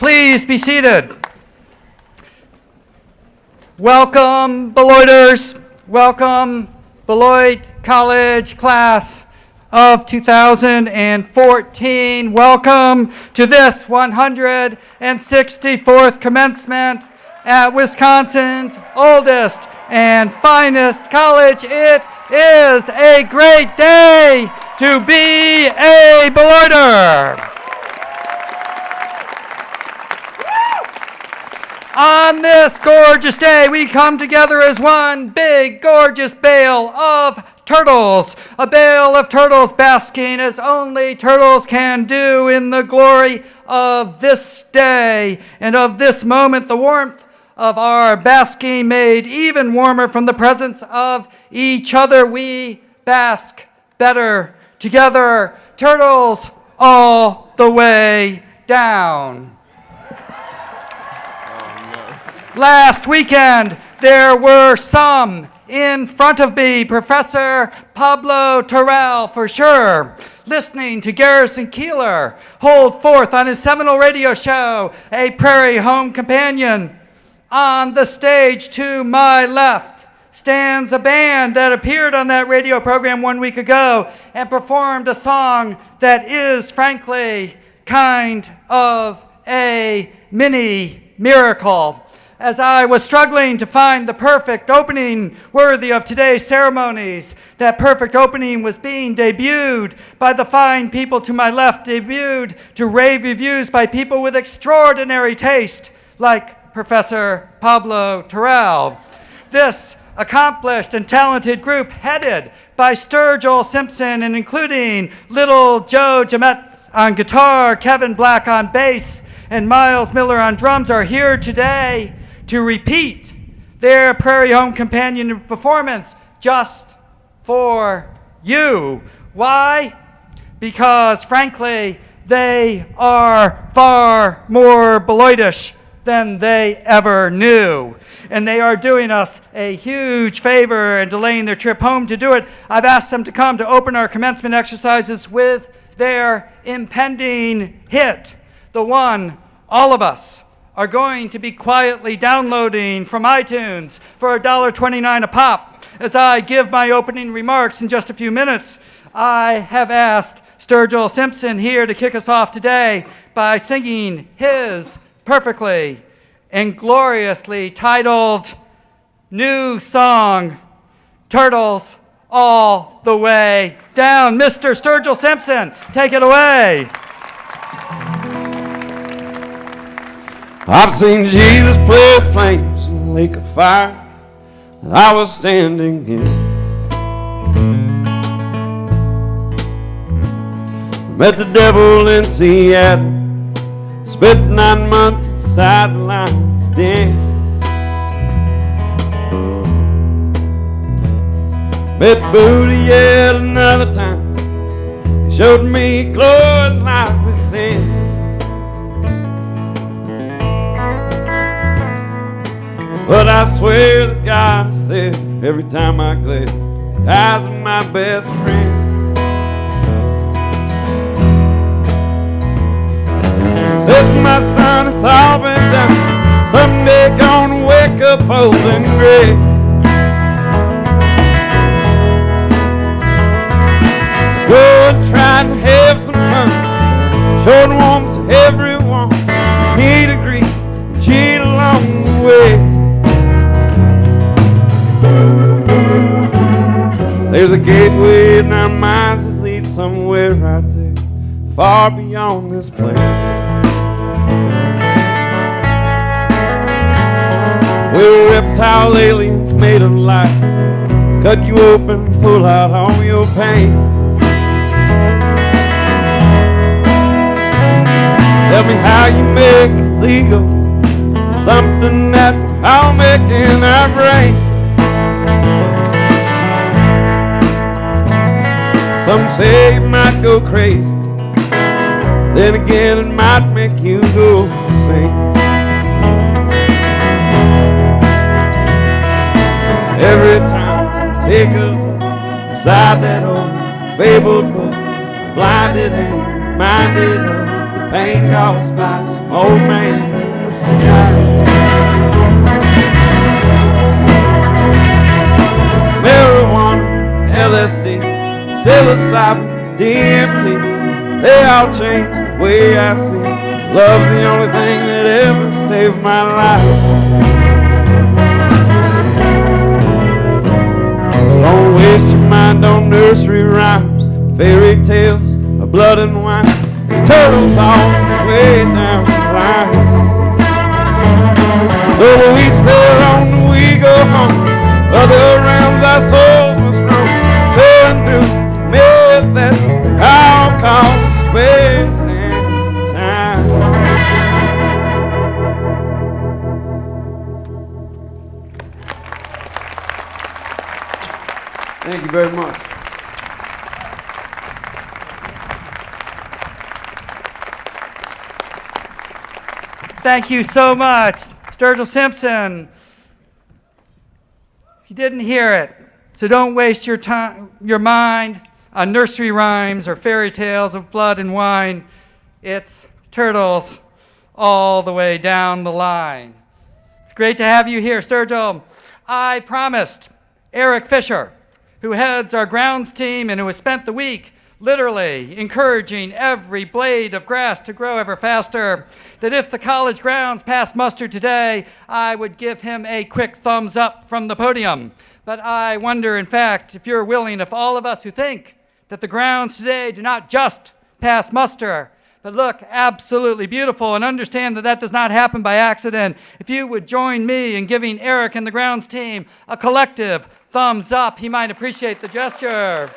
Please be seated. Welcome, Beloiters. Welcome, Beloit College class of 2014. Welcome to this 164th commencement at Wisconsin's oldest and finest college. It is a great day to be a Beloiter. On this gorgeous day, we come together as one big, gorgeous bale of turtles. A bale of turtles basking as only turtles can do in the glory of this day and of this moment. The warmth of our basking made even warmer from the presence of each other. We bask better together. Turtles all the way down. Last weekend, there were some in front of me, Professor Pablo Terrell for sure, listening to Garrison Keillor hold forth on his seminal radio show, A Prairie Home Companion. On the stage to my left stands a band that appeared on that radio program 1 week ago and performed a song that is, frankly, kind of a mini miracle. As I was struggling to find the perfect opening worthy of today's ceremonies, that perfect opening was being debuted by the fine people to my left, debuted to rave reviews by people with extraordinary taste, like Professor Pablo Terrell. This accomplished and talented group, headed by Sturgill Simpson and including little Joe Jametz on guitar, Kevin Black on bass, and Miles Miller on drums, are here today to repeat their Prairie Home Companion performance just for you. Why? Because, frankly, they are far more Beloitish than they ever knew. And they are doing us a huge favor and delaying their trip home. To do it, I've asked them to come to open our commencement exercises with their impending hit, the one all of us are going to be quietly downloading from iTunes for $1.29 a pop. As I give my opening remarks in just a few minutes, I have asked Sturgill Simpson here to kick us off today by singing his perfectly and gloriously titled new song, Turtles All the Way Down. Mr. Sturgill Simpson, take it away. I've seen Jesus play with flames in a lake of fire that I was standing in. Met the devil in Seattle, spent 9 months inside the lion's den. Met Buddha yet another time, he showed me glowing light within. But I swear that God is there every time I glare in the eyes of my best friend. Said, my son, it's all been done. Someday gonna wake up old and gray. Go and try to have some fun. Show the warmth to everyone. Meet a greet and cheat along the way. There's a gateway in our minds that leads somewhere right there, far beyond this place. We're reptile aliens made of light, cut you open, pull out all your pain. Tell me how you make it legal, something that I'll make in our brain. Some say it might go crazy, then again it might make you go insane. Every time I take a look inside that old fabled book, blinded and minded of the pain caused by some old man in the sky. Marijuana, LSD, psilocybin, DMT, they all changed the way I see. Love's the only thing that ever saved my life. So don't waste your mind on nursery rhymes, fairy tales of blood and wine. There's turtles all the way down the line. So each their own, we go home. Other realms our souls must roam, turn through myth that I'll call space and time. Thank you very much. Thank you so much, Sturgill Simpson. You didn't hear it, so don't waste your time, your mind on nursery rhymes or fairy tales of blood and wine. It's turtles all the way down the line. It's great to have you here, Sturgill. I promised Eric Fisher, who heads our grounds team and who has spent the week literally encouraging every blade of grass to grow ever faster, that if the college grounds passed muster today, I would give him a quick thumbs up from the podium. But I wonder, in fact, if you're willing, if all of us who think that the grounds today do not just pass muster, but look absolutely beautiful and understand that that does not happen by accident, if you would join me in giving Eric and the grounds team a collective thumbs up, he might appreciate the gesture.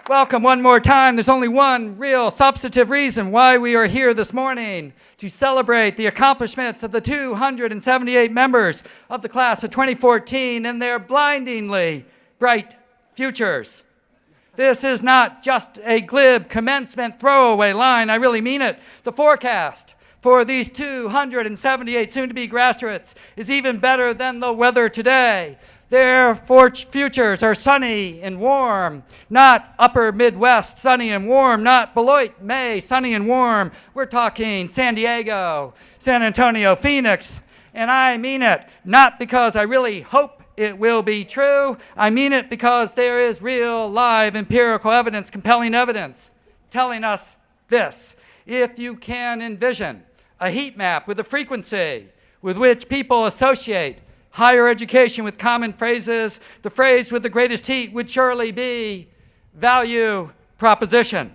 Welcome one more time. There's only one real substantive reason why we are here this morning: to celebrate the accomplishments of the 278 members of the class of 2014 and their blindingly bright futures. This is not just a glib commencement throwaway line. I really mean it. The forecast for these 278 soon-to-be graduates is even better than the weather today. Their futures are sunny and warm, not upper Midwest sunny and warm, not Beloit, May, sunny and warm. We're talking San Diego, San Antonio, Phoenix, and I mean it, not because I really hope it will be true. I mean it because there is real, live, empirical evidence, compelling evidence, telling us this. If you can envision a heat map with a frequency with which people associate higher education with common phrases, the phrase with the greatest heat would surely be value proposition,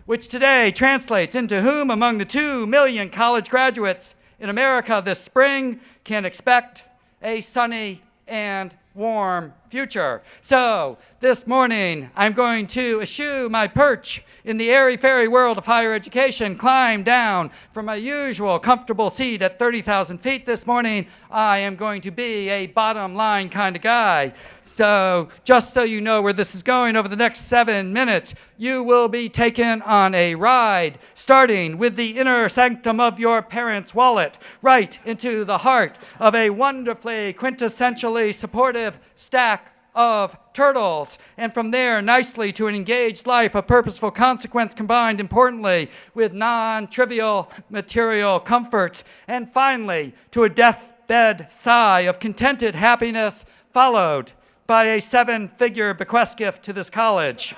which today translates into whom among the 2 million college graduates in America this spring can expect a sunny and warm future. So this morning, I'm going to eschew my perch in the airy-fairy world of higher education, climb down from my usual comfortable seat at 30,000 feet. This morning, I am going to be a bottom line kind of guy. So just so you know where this is going, over the next 7 minutes, you will be taken on a ride, starting with the inner sanctum of your parents' wallet, right into the heart of a wonderfully, quintessentially supportive stack of turtles, and from there nicely to an engaged life of purposeful consequence combined, importantly, with non-trivial material comforts, and finally to a deathbed sigh of contented happiness, followed by a 7-figure bequest gift to this college.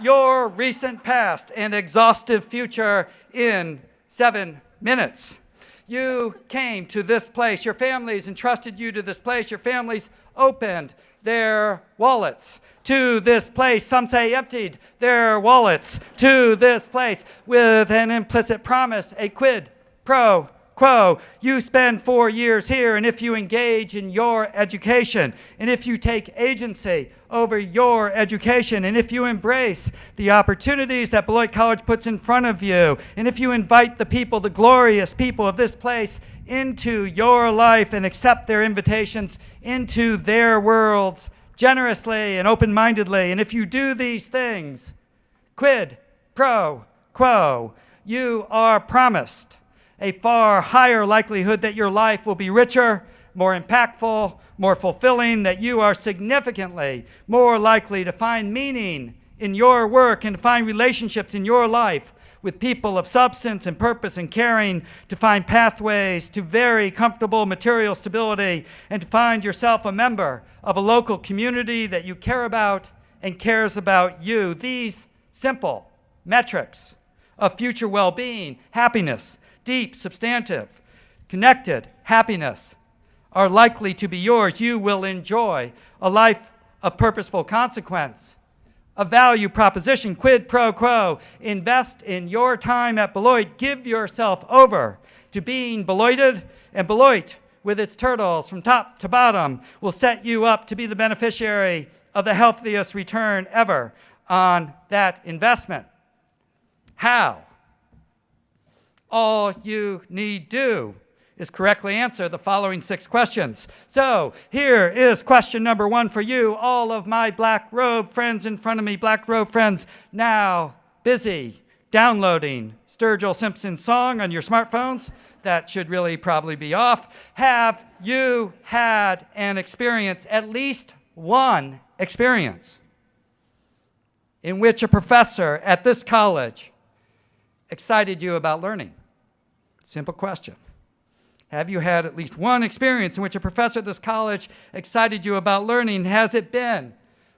Your recent past and exhaustive future in 7 minutes. You came to this place. Your families entrusted you to this place. Your families opened their wallets to this place. Some say emptied their wallets to this place with an implicit promise, a quid pro quo. You spend 4 years here, and if you engage in your education, and if you take agency over your education, and if you embrace the opportunities that Beloit College puts in front of you, and if you invite the people, the glorious people of this place, into your life and accept their invitations into their worlds generously and open-mindedly, and if you do these things, quid pro quo, you are promised a far higher likelihood that your life will be richer, more impactful, more fulfilling, that you are significantly more likely to find meaning in your work and to find relationships in your life with people of substance and purpose and caring, to find pathways to very comfortable material stability, and to find yourself a member of a local community that you care about and cares about you. These simple metrics of future well-being, happiness, deep, substantive, connected happiness are likely to be yours. You will enjoy a life of purposeful consequence, a value proposition, quid pro quo. Invest in your time at Beloit. Give yourself over to being Beloited, and Beloit, with its turtles from top to bottom, will set you up to be the beneficiary of the healthiest return ever on that investment. How? All you need do is correctly answer the following 6 questions. So here is question number 1 for you, all of my black robe friends in front of me, black robe friends, now busy downloading Sturgill Simpson's song on your smartphones. That should really probably be off. Have you had an experience, at least one experience, in which a professor at this college excited you about learning? Simple question. Have you had at least one experience in which a professor at this college excited you about learning? Has it been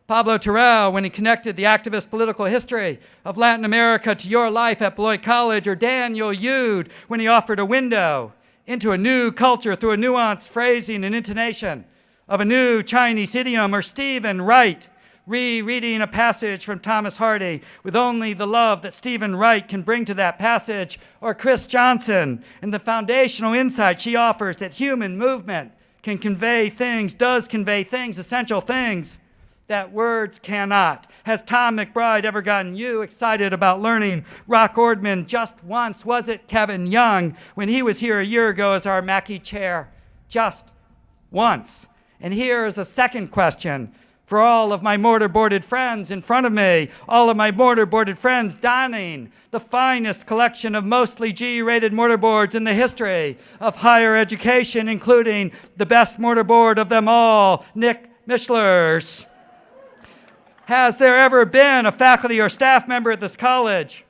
Pablo Terrell when he connected the activist political history of Latin America to your life at Beloit College, or Daniel Yude when he offered a window into a new culture through a nuanced phrasing and intonation of a new Chinese idiom, or Stephen Wright rereading a passage from Thomas Hardy with only the love that Stephen Wright can bring to that passage, or Chris Johnson and the foundational insight she offers that human movement can convey things, does convey things, essential things that words cannot. Has Tom McBride ever gotten you excited about learning Rock Ordman just once? Was it Kevin Young when he was here a year ago as our Mackey chair? Just once. And here is a second question for all of my mortarboarded friends in front of me, all of my mortarboarded friends donning the finest collection of mostly G-rated mortarboards in the history of higher education, including the best mortarboard of them all, Nick Mishler's. Has there ever been a faculty or staff member at this college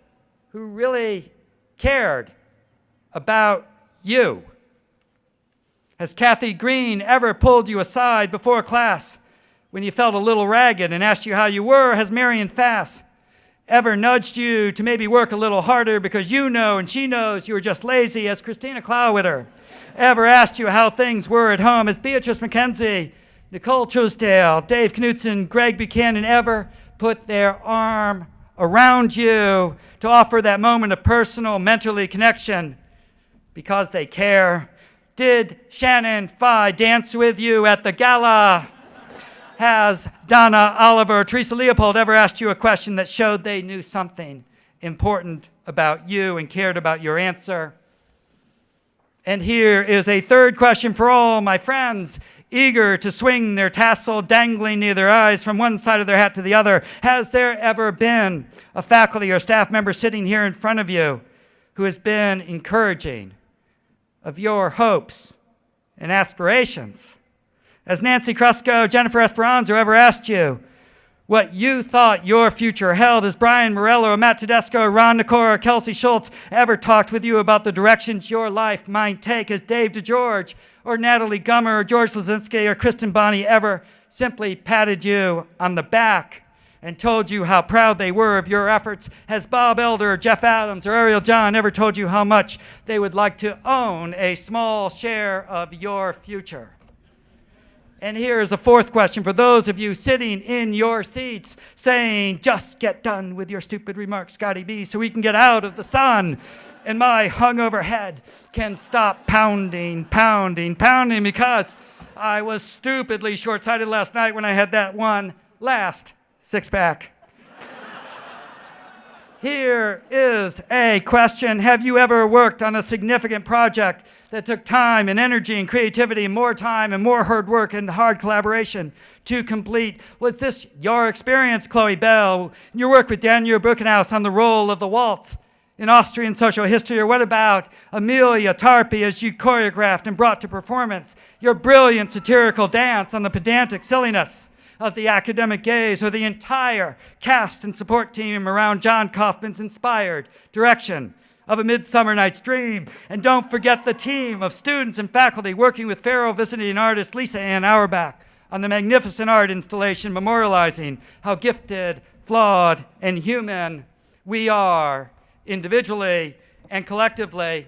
who really cared about you? Has Kathy Green ever pulled you aside before class when you felt a little ragged and asked you how you were? Has Marion Fass ever nudged you to maybe work a little harder because you know and she knows you were just lazy? Has Christina Clowwitter ever asked you how things were at home? Has Beatrice McKenzie, Nicole Truesdale, Dave Knutson, Greg Buchanan ever put their arm around you to offer that moment of personal, mentally connection because they care? Did Shannon Fye dance with you at the gala? Has Donna Oliver, Teresa Leopold ever asked you a question that showed they knew something important about you and cared about your answer? And here is a third question for all my friends eager to swing their tassel dangling near their eyes from one side of their hat to the other. Has there ever been a faculty or staff member sitting here in front of you who has been encouraging of your hopes and aspirations? Has Nancy Cresco, Jennifer Esperanza ever asked you what you thought your future held? Has Brian Morello, Matt Tedesco, Ron Nikora, Kelsey Schultz ever talked with you about the directions your life might take? Has Dave DeGeorge or Natalie Gummer or George Lazinski or Kristen Bonney ever simply patted you on the back and told you how proud they were of your efforts? Has Bob Elder, Jeff Adams, or Ariel John ever told you how much they would like to own a small share of your future? And here's a fourth question for those of you sitting in your seats saying, just get done with your stupid remarks, Scotty B, so we can get out of the sun and my hungover head can stop pounding because I was stupidly short-sighted last night when I had that one last six-pack. Here is a question. Have you ever worked on a significant project that took time and energy and creativity and more time and more hard work and hard collaboration to complete? Was this your experience, Chloe Bell, your work with Daniel Bruckenhaus on the role of the waltz in Austrian social history? Or what about Amelia Tarpey as you choreographed and brought to performance your brilliant satirical dance on the pedantic silliness of the academic gaze, or the entire cast and support team around John Kaufman's inspired direction of A Midsummer Night's Dream? And don't forget the team of students and faculty working with Faro visiting artist Lisa Ann Auerbach on the magnificent art installation memorializing how gifted, flawed, and human we are individually and collectively.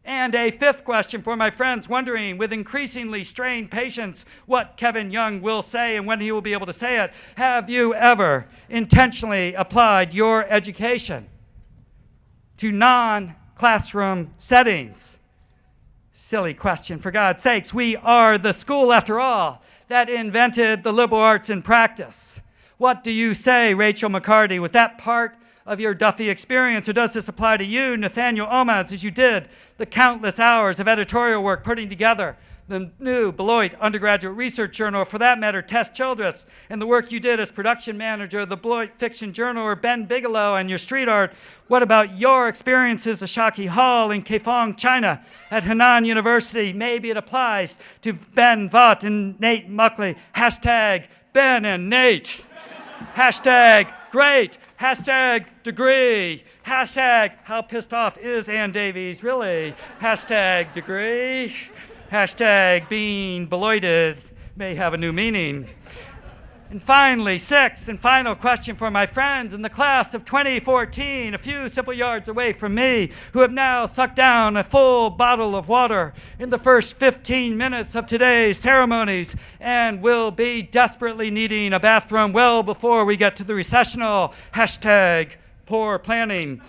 And a fifth question for my friends wondering with increasingly strained patience what Kevin Young will say and when he will be able to say it. Have you ever intentionally applied your education to non-classroom settings? Silly question, for God's sakes. We are the school, after all, that invented the liberal arts in practice. What do you say, Rachel McCarty? Was that part of your Duffy experience, or does this apply to you, Nathaniel Omads, as you did the countless hours of editorial work putting together the new Beloit Undergraduate Research Journal, or for that matter, Tess Childress, and the work you did as production manager of the Beloit Fiction Journal, or Ben Bigelow and your street art? What about your experiences at Shaki Hall in Kaifeng, China, at Henan University? Maybe it applies to Ben Vaught and Nate Muckley. Hashtag Ben and Nate. Hashtag great. Hashtag degree. Hashtag how pissed off is Ann Davies really? Hashtag degree. Hashtag being Beloited may have a new meaning. And finally, sixth and final question for my friends in the class of 2014, a few simple yards away from me, who have now sucked down a full bottle of water in the first 15 minutes of today's ceremonies and will be desperately needing a bathroom well before we get to the recessional. Hashtag poor planning.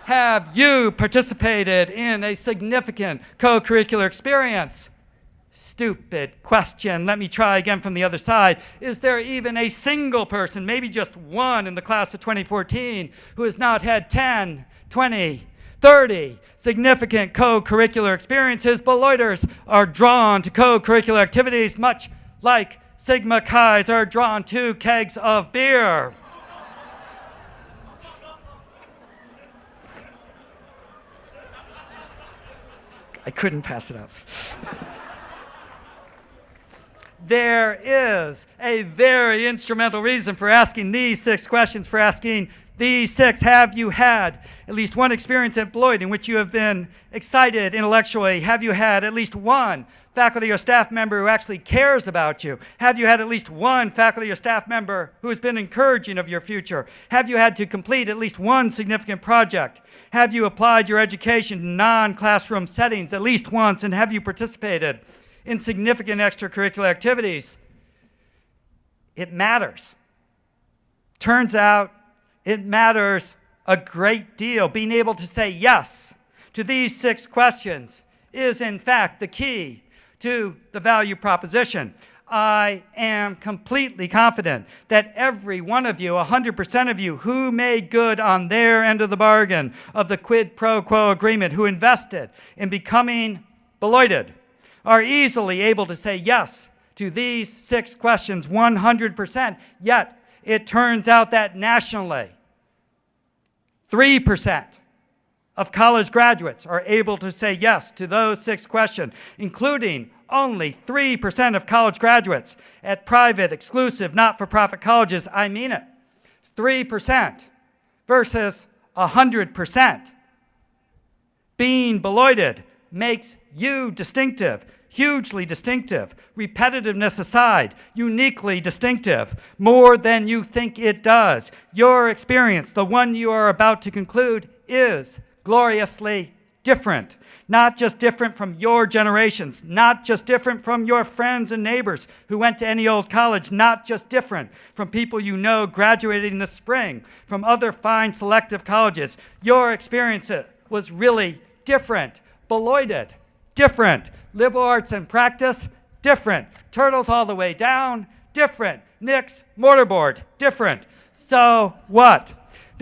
Have you participated in a significant co-curricular experience? Stupid question. Let me try again from the other side. Is there even a single person, maybe just one in the class of 2014, who has not had 10, 20, 30 significant co-curricular experiences? Beloiters are drawn to co-curricular activities much like Sigma Chi's are drawn to kegs of beer. I couldn't pass it up. There is a very instrumental reason for asking these 6 questions, for asking these 6. Have you had at least one experience at Beloit in which you have been excited intellectually? Have you had at least one faculty or staff member who actually cares about you? Have you had at least one faculty or staff member who has been encouraging of your future? Have you had to complete at least one significant project? Have you applied your education to non-classroom settings at least once? And have you participated in significant extracurricular activities? It matters. Turns out it matters a great deal. Being able to say yes to these 6 questions is in fact the key to the value proposition. I am completely confident that every one of you, 100% of you, who made good on their end of the bargain of the quid pro quo agreement, who invested in becoming Beloited, are easily able to say yes to these 6 questions 100%. Yet, it turns out that nationally, 3% of college graduates are able to say yes to those 6 questions, including only 3% of college graduates at private, exclusive, not-for-profit colleges. I mean it. 3% versus 100%. Being Beloited makes you distinctive, hugely distinctive, repetitiveness aside, uniquely distinctive, more than you think it does. Your experience, the one you are about to conclude, is gloriously different. Not just different from your generations, not just different from your friends and neighbors who went to any old college, not just different from people you know graduating this spring from other fine selective colleges. Your experience was really different. Beloited, different. Liberal arts and practice, different. Turtles all the way down, different. Nick's mortarboard, different. So what?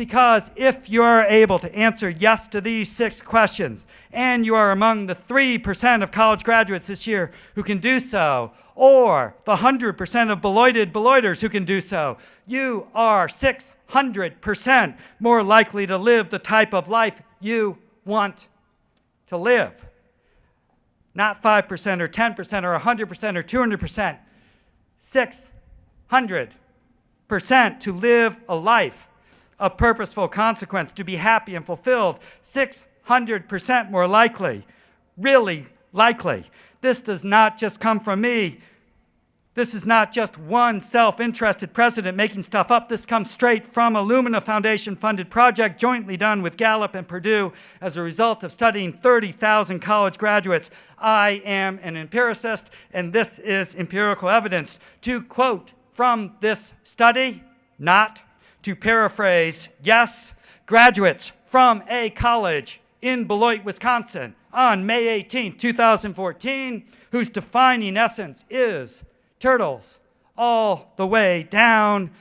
because if you are able to answer yes to these 6 questions, and you are among the 3% of college graduates this year who can do so, or the 100% of Beloiters who can do so, you are 600% more likely to live the type of life you want to live. Not 5% or 10% or 100% or 200%. 600% to live a life of purposeful consequence, to be happy and fulfilled. 600% more likely, really likely. This does not just come from me. This is not just one self-interested president making stuff up. This comes straight from a Lumina Foundation-funded project jointly done with Gallup and Purdue as a result of studying 30,000 college graduates. I am an empiricist, and this is empirical evidence. To quote from this study, not to paraphrase, yes, graduates from a college in Beloit, Wisconsin on May 18, 2014, whose defining essence is turtles all the way down.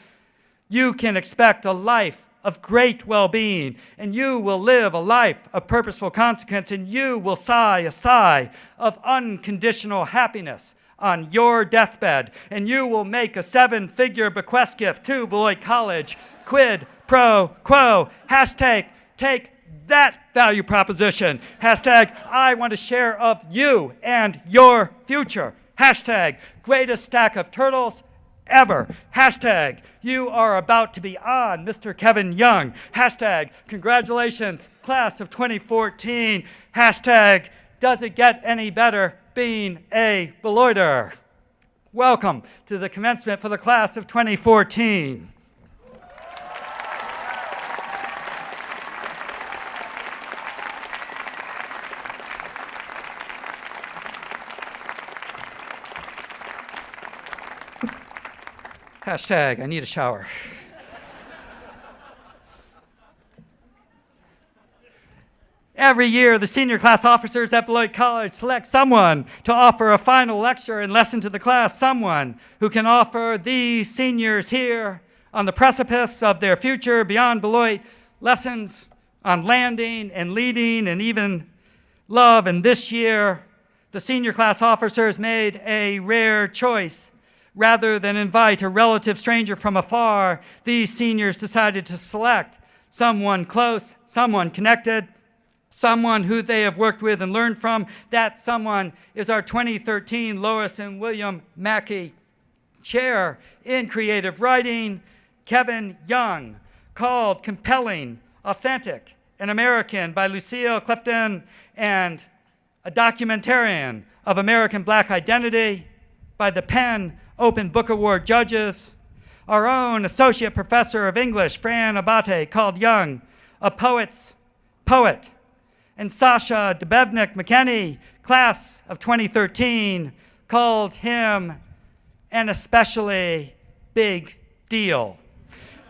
You can expect a life of great well-being, and you will live a life of purposeful consequence, and you will sigh a sigh of unconditional happiness on your deathbed, and you will make a 7-figure bequest gift to Beloit College. Quid pro quo. Hashtag take that value proposition. Hashtag I want a share of you and your future. Hashtag greatest stack of turtles ever. Hashtag you are about to be on Mr. Kevin Young. Hashtag congratulations, class of 2014. Hashtag does it get any better being a Beloiter? Welcome to the commencement for the class of 2014. Hashtag I need a shower. Every year, the senior class officers at Beloit College select someone to offer a final lecture and lesson to the class, someone who can offer these seniors here on the precipice of their future beyond Beloit lessons on landing and leading and even love. And this year, the senior class officers made a rare choice. Rather than invite a relative stranger from afar, these seniors decided to select someone close, someone connected, someone who they have worked with and learned from. That someone is our 2013 Lois and William Mackey Chair in Creative Writing, Kevin Young, called Compelling, Authentic, and American by Lucille Clifton, and A Documentarian of American Black Identity by the PEN Open Book Award judges. Our own Associate Professor of English, Fran Abate, called Young a poet's poet. And Sasha Debevnik-McKenney, class of 2013, called him an especially big deal.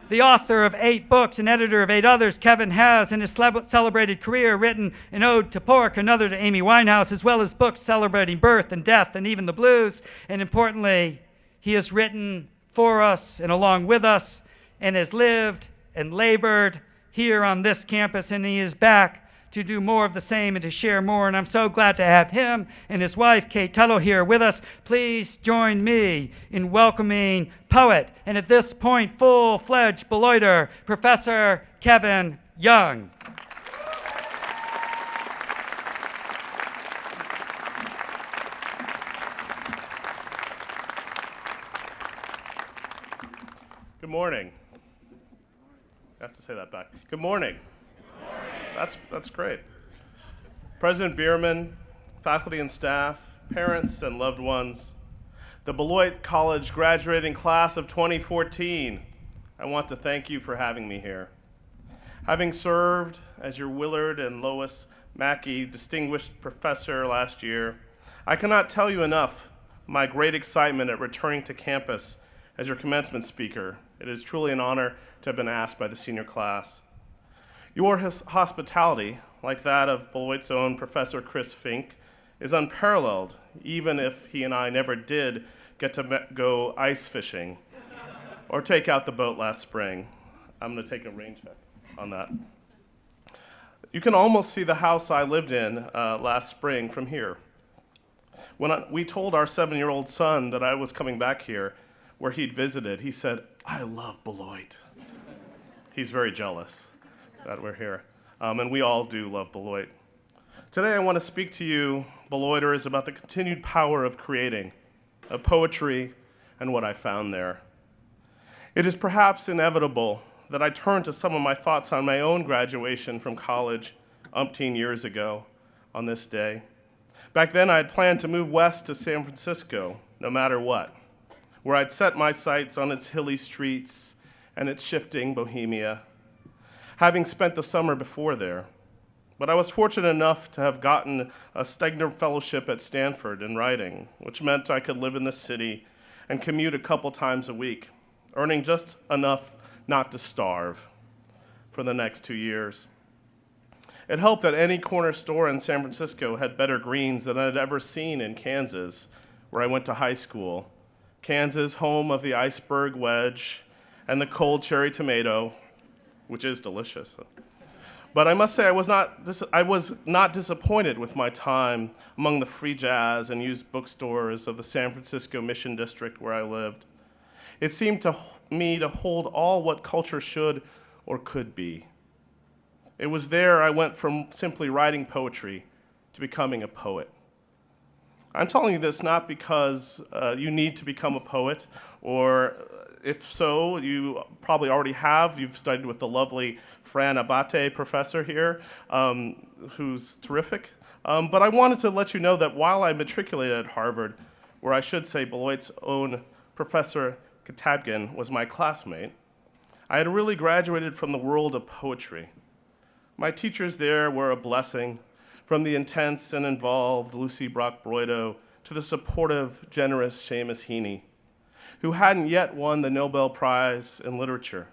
The author of 8 books and editor of 8 others, Kevin has, in his celebrated career, written An Ode to Pork, another to Amy Winehouse, as well as books celebrating birth and death and even the blues. And importantly, he has written for us and along with us and has lived and labored here on this campus, and he is back to do more of the same and to share more. And I'm so glad to have him and his wife, Kate Tuttle, here with us. Please join me in welcoming poet and at this point full-fledged Beloiter, Professor Kevin Young. Good morning. I have to say that back. Good morning. That's great. President Bierman, faculty and staff, parents and loved ones, the Beloit College graduating class of 2014, I want to thank you for having me here. Having served as your Willard and Lois Mackey Distinguished Professor last year, I cannot tell you enough my great excitement at returning to campus as your commencement speaker. It is truly an honor to have been asked by the senior class. Your hospitality, like that of Beloit's own Professor Chris Fink, is unparalleled, even if he and I never did get to go ice fishing or take out the boat last spring. I'm going to take a rain check. on that. You can almost see the house I lived in last spring from here. When we told our 7-year-old son that I was coming back here, where he'd visited, he said, "I love Beloit." He's very jealous that we're here. And we all do love Beloit. Today I want to speak to you, Beloiters, about the continued power of creating, of poetry, and what I found there. It is perhaps inevitable that I turn to some of my thoughts on my own graduation from college umpteen years ago on this day. Back then I had planned to move west to San Francisco, no matter what, where I'd set my sights on its hilly streets and its shifting bohemia, having spent the summer before there. But I was fortunate enough to have gotten a Stegner Fellowship at Stanford in writing, which meant I could live in the city and commute a couple times a week, earning just enough not to starve for the next 2 years. It helped that any corner store in San Francisco had better greens than I'd ever seen in Kansas, where I went to high school. Kansas, home of the iceberg wedge and the cold cherry tomato, which is delicious. But I must say I was not disappointed with my time among the free jazz and used bookstores of the San Francisco Mission District where I lived. It seemed to me to hold all what culture should or could be. It was there I went from simply writing poetry to becoming a poet. I'm telling you this not because you need to become a poet, or if so, you probably already have. You've studied with the lovely Fran Abate professor here, who's terrific. But I wanted to let you know that while I matriculated at Harvard, where I should say Beloit's own Professor Katabgin was my classmate, I had really graduated from the world of poetry. My teachers there were a blessing, from the intense and involved Lucy Brock-Broido to the supportive, generous Seamus Heaney, who hadn't yet won the Nobel Prize in Literature,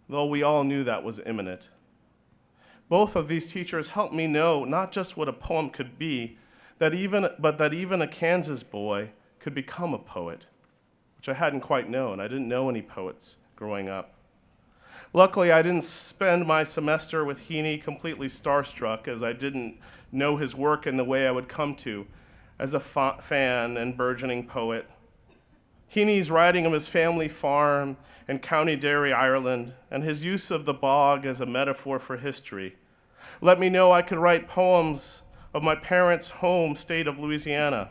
though we all knew that was imminent. Both of these teachers helped me know not just what a poem could be, but that even a Kansas boy could become a poet, which I hadn't quite known. I didn't know any poets growing up. Luckily, I didn't spend my semester with Heaney completely starstruck, as I didn't know his work in the way I would come to as a fan and burgeoning poet. Heaney's writing of his family farm in County Derry, Ireland, and his use of the bog as a metaphor for history let me know I could write poems of my parents' home state of Louisiana,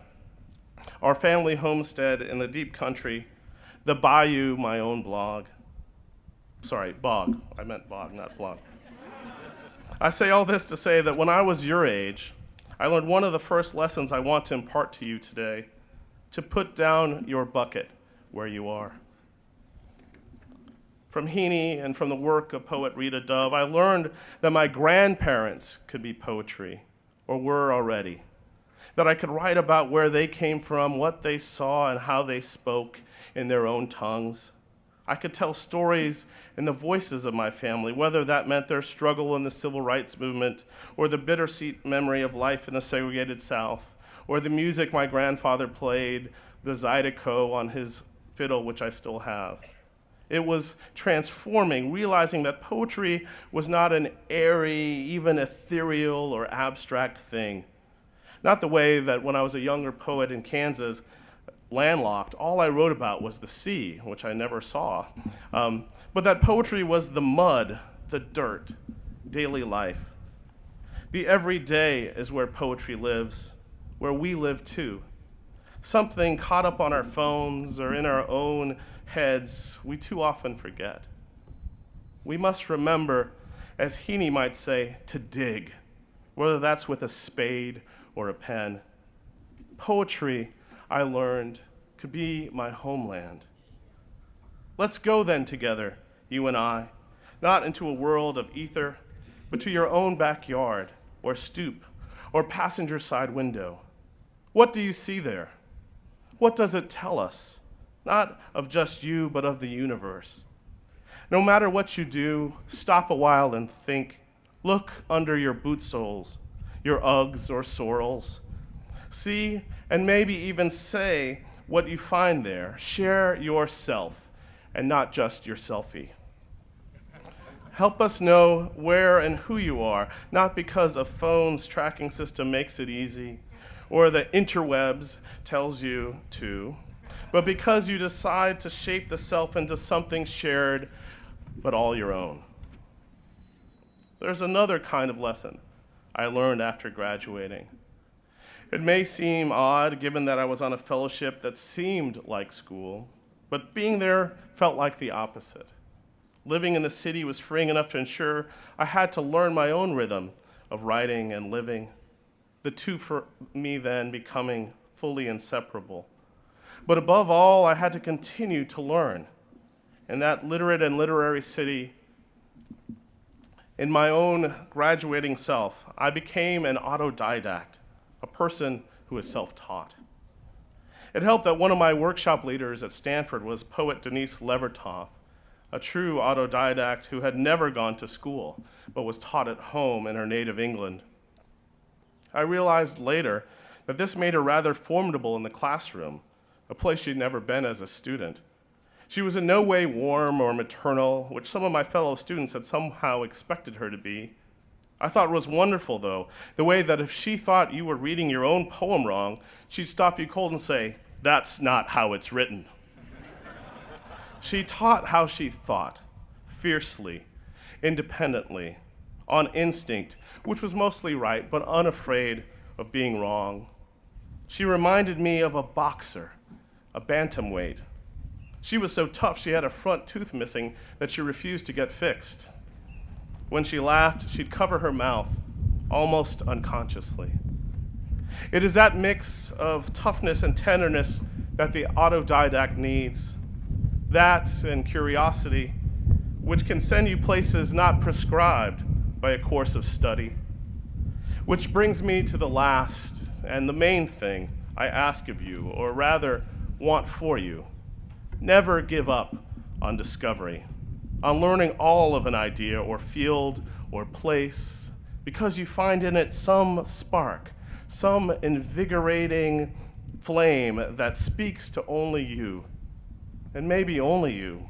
our family homestead in the deep country, the bayou, my own blog. Sorry, bog. I meant bog, not blog. I say all this to say that when I was your age, I learned one of the first lessons I want to impart to you today: to put down your bucket where you are. From Heaney and from the work of poet Rita Dove, I learned that my grandparents could be poetry, or were already. That I could write about where they came from, what they saw, and how they spoke in their own tongues. I could tell stories in the voices of my family, whether that meant their struggle in the civil rights movement, or the bittersweet memory of life in the segregated South, or the music my grandfather played, the Zydeco on his fiddle, which I still have. It was transforming, realizing that poetry was not an airy, even ethereal or abstract thing. Not the way that when I was a younger poet in Kansas, landlocked, all I wrote about was the sea, which I never saw. But that poetry was the mud, the dirt, daily life. The everyday is where poetry lives, where we live too. Something caught up on our phones or in our own heads we too often forget. We must remember, as Heaney might say, to dig, whether that's with a spade or a pen. Poetry, I learned, could be my homeland. Let's go then together, you and I, not into a world of ether, but to your own backyard, or stoop, or passenger side window. What do you see there? What does it tell us? Not of just you, but of the universe. No matter what you do, stop a while and think. Look under your boot soles, your Uggs or sorrels. See, and maybe even say what you find there. Share yourself, and not just your selfie. Help us know where and who you are, not because a phone's tracking system makes it easy, or the interwebs tells you to, but because you decide to shape the self into something shared, but all your own. There's another kind of lesson I learned after graduating. It may seem odd, given that I was on a fellowship that seemed like school, but being there felt like the opposite. Living in the city was freeing enough to ensure I had to learn my own rhythm of writing and living, the two for me then becoming fully inseparable. But above all, I had to continue to learn. In that literate and literary city, in my own graduating self, I became an autodidact, a person who is self-taught. It helped that one of my workshop leaders at Stanford was poet Denise Levertov, a true autodidact who had never gone to school, but was taught at home in her native England. I realized later that this made her rather formidable in the classroom, a place she'd never been as a student. She was in no way warm or maternal, which some of my fellow students had somehow expected her to be. I thought it was wonderful, though, the way that if she thought you were reading your own poem wrong, she'd stop you cold and say, "That's not how it's written." She taught how she thought, fiercely, independently, on instinct, which was mostly right, but unafraid of being wrong. She reminded me of a boxer, a bantamweight. She was so tough she had a front tooth missing that she refused to get fixed. When she laughed, she'd cover her mouth, almost unconsciously. It is that mix of toughness and tenderness that the autodidact needs. That and curiosity, which can send you places not prescribed by a course of study. Which brings me to the last and the main thing I ask of you, or rather want for you. Never give up on discovery, on learning all of an idea or field or place, because you find in it some spark, some invigorating flame that speaks to only you, and maybe only you.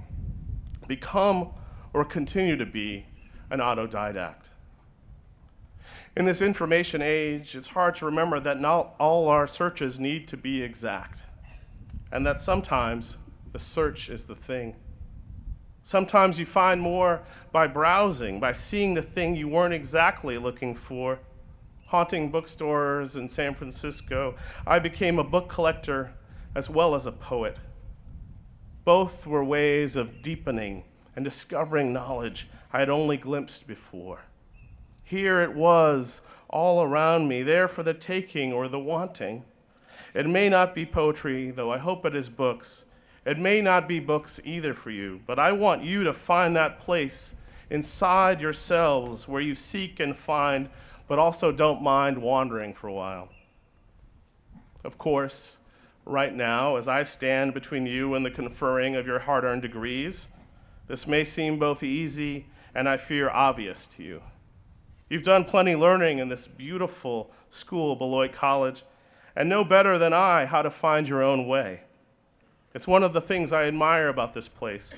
Become or continue to be an autodidact. In this information age, it's hard to remember that not all our searches need to be exact, and that sometimes the search is the thing. Sometimes you find more by browsing, by seeing the thing you weren't exactly looking for. Haunting bookstores in San Francisco, I became a book collector as well as a poet. Both were ways of deepening and discovering knowledge I had only glimpsed before. Here it was, all around me, there for the taking or the wanting. It may not be poetry, though I hope it is books. It may not be books either for you, but I want you to find that place inside yourselves where you seek and find, but also don't mind wandering for a while. Of course, right now, as I stand between you and the conferring of your hard-earned degrees, this may seem both easy and I fear obvious to you. You've done plenty learning in this beautiful school, Beloit College, and know better than I how to find your own way. It's one of the things I admire about this place.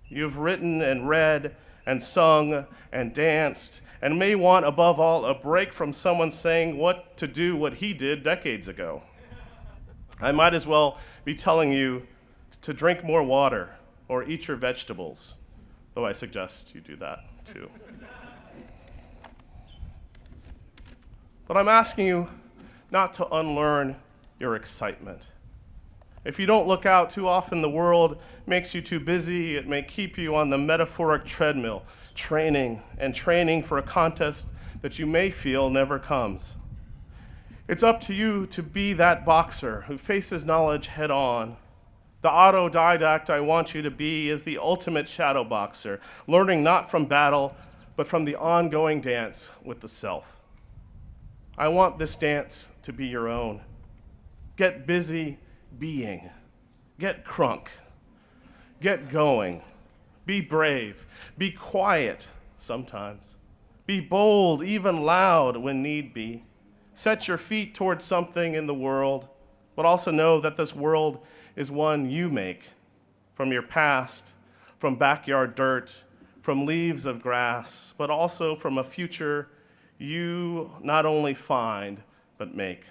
You've written and read and sung and danced and may want, above all, a break from someone saying what to do what he did decades ago. I might as well be telling you to drink more water or eat your vegetables, though I suggest you do that too. But I'm asking you not to unlearn your excitement. If you don't look out too often, the world makes you too busy. It may keep you on the metaphoric treadmill, training and training for a contest that you may feel never comes. It's up to you to be that boxer who faces knowledge head on. The autodidact I want you to be is the ultimate shadow boxer, learning not from battle, but from the ongoing dance with the self. I want this dance to be your own. Get busy being. Get crunk. Get going. Be brave. Be quiet sometimes. Be bold, even loud when need be. Set your feet towards something in the world, but also know that this world is one you make from your past, from backyard dirt, from leaves of grass, but also from a future you not only find, but make.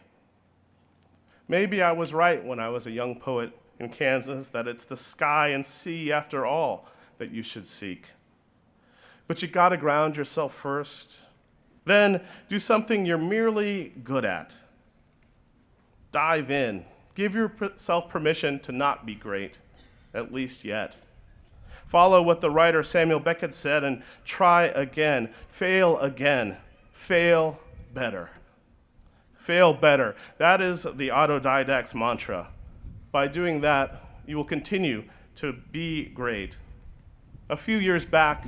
Maybe I was right when I was a young poet in Kansas that it's the sky and sea, after all, that you should seek. But you gotta ground yourself first. Then do something you're merely good at. Dive in. Give yourself permission to not be great, at least yet. Follow what the writer Samuel Beckett said and try again. Fail again. Fail better. Fail better. That is the autodidact's mantra. By doing that, you will continue to be great. A few years back,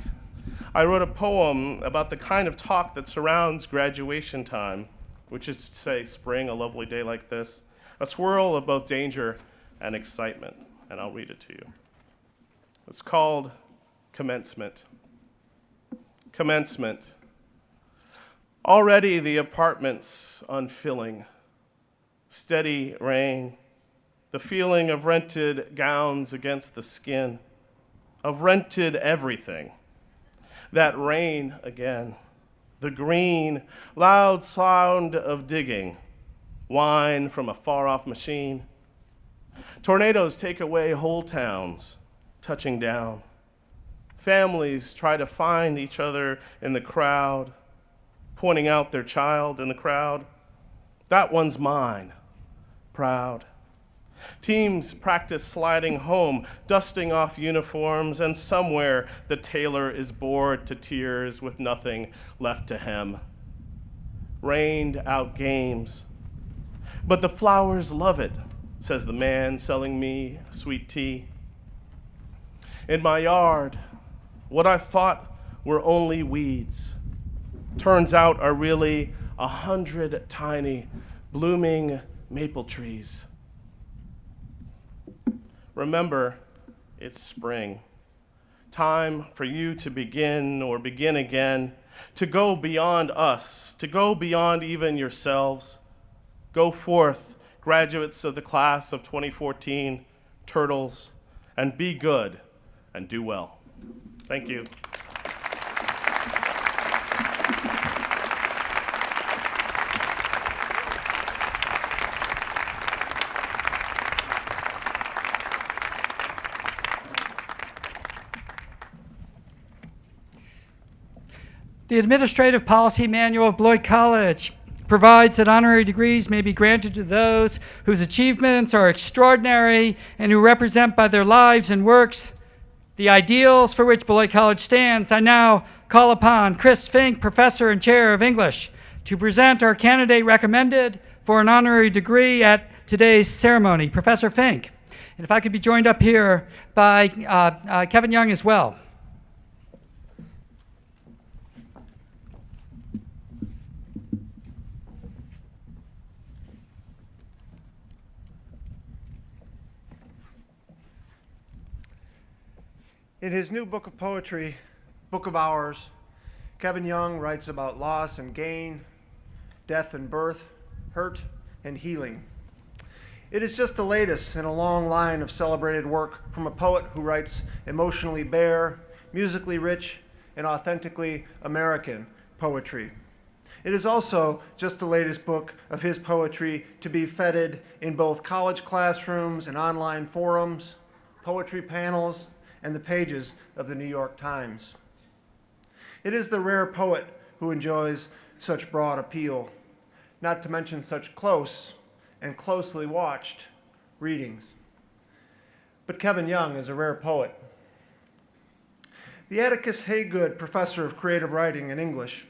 I wrote a poem about the kind of talk that surrounds graduation time, which is to say spring, a lovely day like this, a swirl of both danger and excitement, and I'll read it to you. It's called Commencement. Commencement. Already the apartments unfilling, steady rain, the feeling of rented gowns against the skin, of rented everything. That rain again, the green, loud sound of digging, wine from a far-off machine. Tornadoes take away whole towns, touching down. Families try to find each other in the crowd, pointing out their child in the crowd. That one's mine, proud. Teams practice sliding home, dusting off uniforms, and somewhere the tailor is bored to tears with nothing left to hem. Rained out games. But the flowers love it, says the man selling me sweet tea. In my yard, what I thought were only weeds turns out are really 100 tiny blooming maple trees. Remember, it's spring. Time for you to begin or begin again, to go beyond us, to go beyond even yourselves. Go forth, graduates of the class of 2014, Turtles, and be good and do well. Thank you. The Administrative Policy Manual of Beloit College provides that honorary degrees may be granted to those whose achievements are extraordinary and who represent by their lives and works the ideals for which Beloit College stands. I now call upon Chris Fink, Professor and Chair of English, to present our candidate recommended for an honorary degree at today's ceremony. Professor Fink. And if I could be joined up here by Kevin Young as well. In his new book of poetry, Book of Hours, Kevin Young writes about loss and gain, death and birth, hurt and healing. It is just the latest in a long line of celebrated work from a poet who writes emotionally bare, musically rich, and authentically American poetry. It is also just the latest book of his poetry to be feted in both college classrooms and online forums, poetry panels, and the pages of the New York Times. It is the rare poet who enjoys such broad appeal, not to mention such close and closely watched readings. But Kevin Young is a rare poet. The Atticus Haygood Professor of Creative Writing and English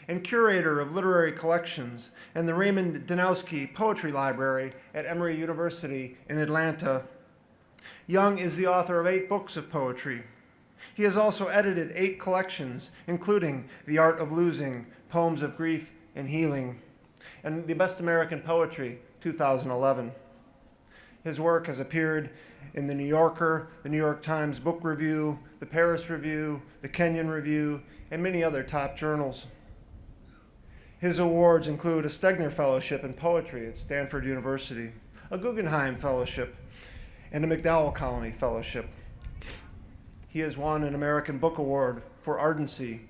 and curator of literary collections and the Raymond Danowski Poetry Library at Emory University in Atlanta, Young is the author of 8 books of poetry. He has also edited 8 collections, including The Art of Losing, Poems of Grief and Healing, and The Best American Poetry, 2011. His work has appeared in The New Yorker, The New York Times Book Review, The Paris Review, The Kenyon Review, and many other top journals. His awards include a Stegner Fellowship in Poetry at Stanford University, a Guggenheim Fellowship, and a MacDowell Colony Fellowship. He has won an American Book Award for Ardency,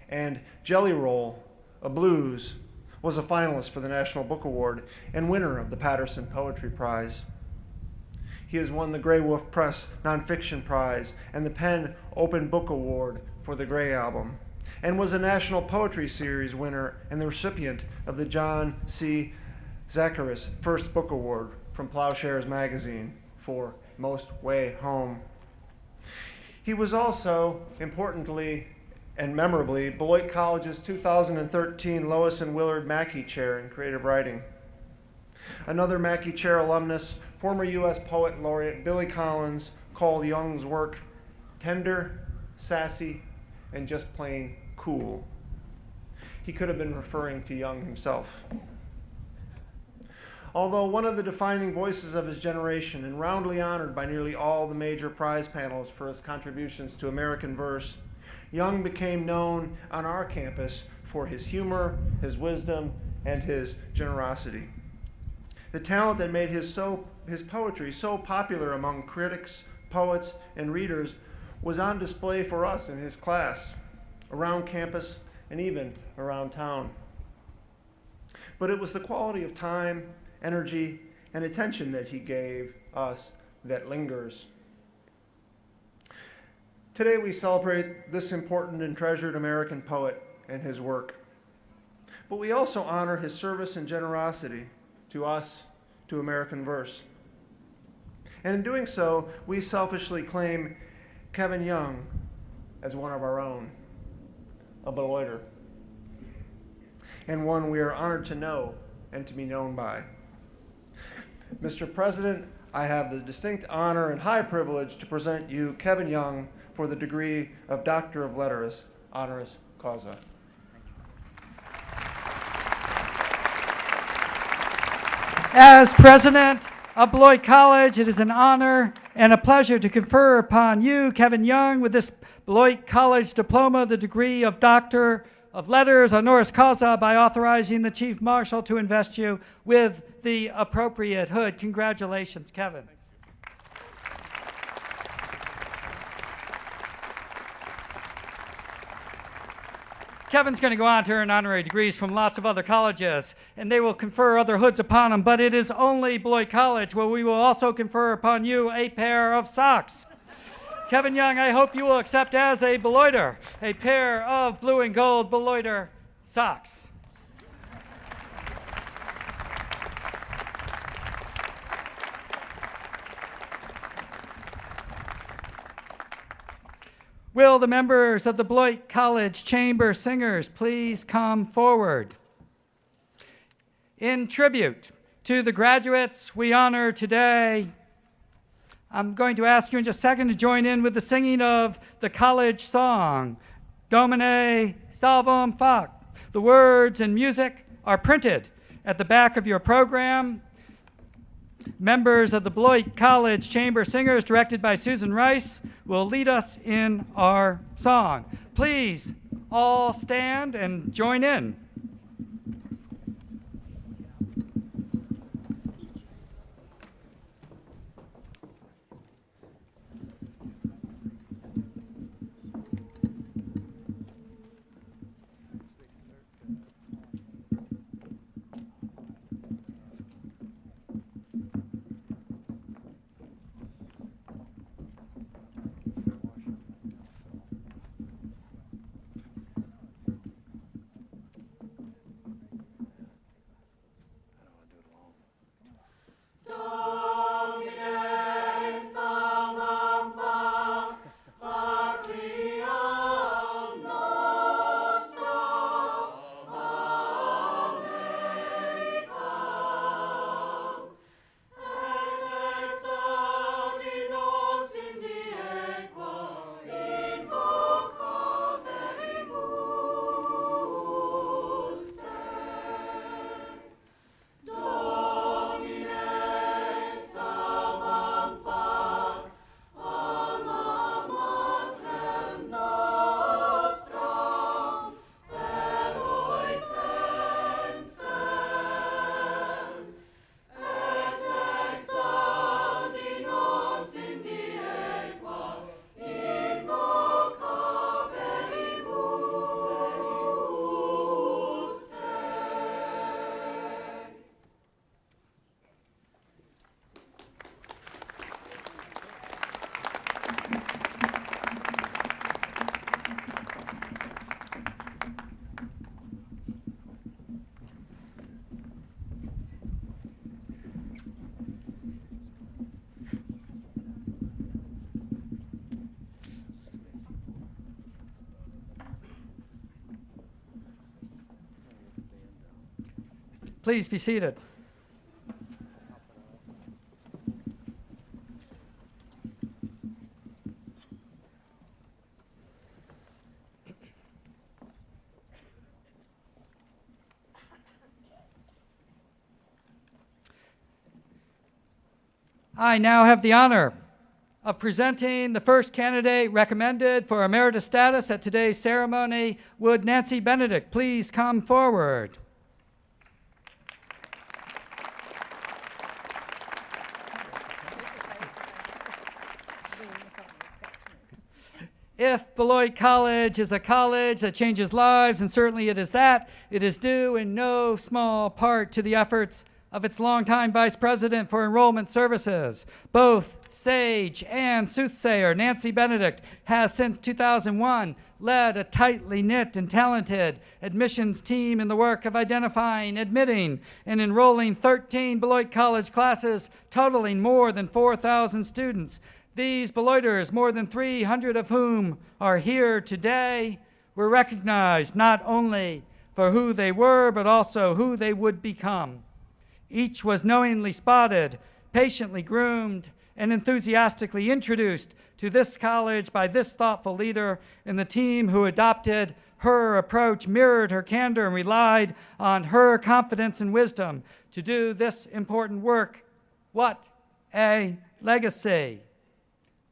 and Jelly Roll, a blues, was a finalist for the National Book Award and winner of the Patterson Poetry Prize. He has won the Grey Wolf Press Nonfiction Prize and the Penn Open Book Award for the Gray Album, and was a National Poetry Series winner and the recipient of the John C. Zacharis First Book Award from Plowshares Magazine for Most Way Home. He was also, importantly and memorably, Beloit College's 2013 Lois and Willard Mackey Chair in Creative Writing. Another Mackey Chair alumnus, former U.S. Poet Laureate Billy Collins, called Young's work tender, sassy, and just plain cool. He could have been referring to Young himself. Although one of the defining voices of his generation and roundly honored by nearly all the major prize panels for his contributions to American verse, Young became known on our campus for his humor, his wisdom, and his generosity. The talent that made his poetry so popular among critics, poets, and readers was on display for us in his class, around campus, and even around town. But it was the quality of time, energy, and attention that he gave us that lingers. Today we celebrate this important and treasured American poet and his work. But we also honor his service and generosity to us, to American verse. And in doing so, we selfishly claim Kevin Young as one of our own, a Beloiter, and one we are honored to know and to be known by. Mr. President, I have the distinct honor and high privilege to present you Kevin Young for the degree of Doctor of Letters, honoris causa. As president of Beloit College, it is an honor and a pleasure to confer upon you, Kevin Young, with this Beloit College diploma, the degree of Doctor of Letters, honoris causa, by authorizing the Chief Marshal to invest you with the appropriate hood. Congratulations, Kevin. Kevin's going to go on to earn honorary degrees from lots of other colleges, and they will confer other hoods upon him, but it is only Beloit College where we will also confer upon you a pair of socks. Kevin Young, I hope you will accept as a Beloiter a pair of blue and gold Beloiter socks. Will the members of the Beloit College Chamber Singers please come forward? In tribute to the graduates we honor today, I'm going to ask you in just a second to join in with the singing of the college song, Domine Salvum Fac. The words and music are printed at the back of your program. Members of the Beloit College Chamber Singers, directed by Susan Rice, will lead us in our song. Please all stand and join in. Please be seated. I now have the honor of presenting the first candidate recommended for emeritus status at today's ceremony. Would Nancy Benedict please come forward? If Beloit College is a college that changes lives, and certainly it is that, it is due in no small part to the efforts of its longtime Vice President for Enrollment Services. Both sage and soothsayer Nancy Benedict has since 2001 led a tightly knit and talented admissions team in the work of identifying, admitting, and enrolling 13 Beloit College classes totaling more than 4,000 students. These Beloiters, more than 300 of whom are here today, were recognized not only for who they were, but also who they would become. Each was knowingly spotted, patiently groomed, and enthusiastically introduced to this college by this thoughtful leader, and the team who adopted her approach mirrored her candor and relied on her confidence and wisdom to do this important work. What a legacy!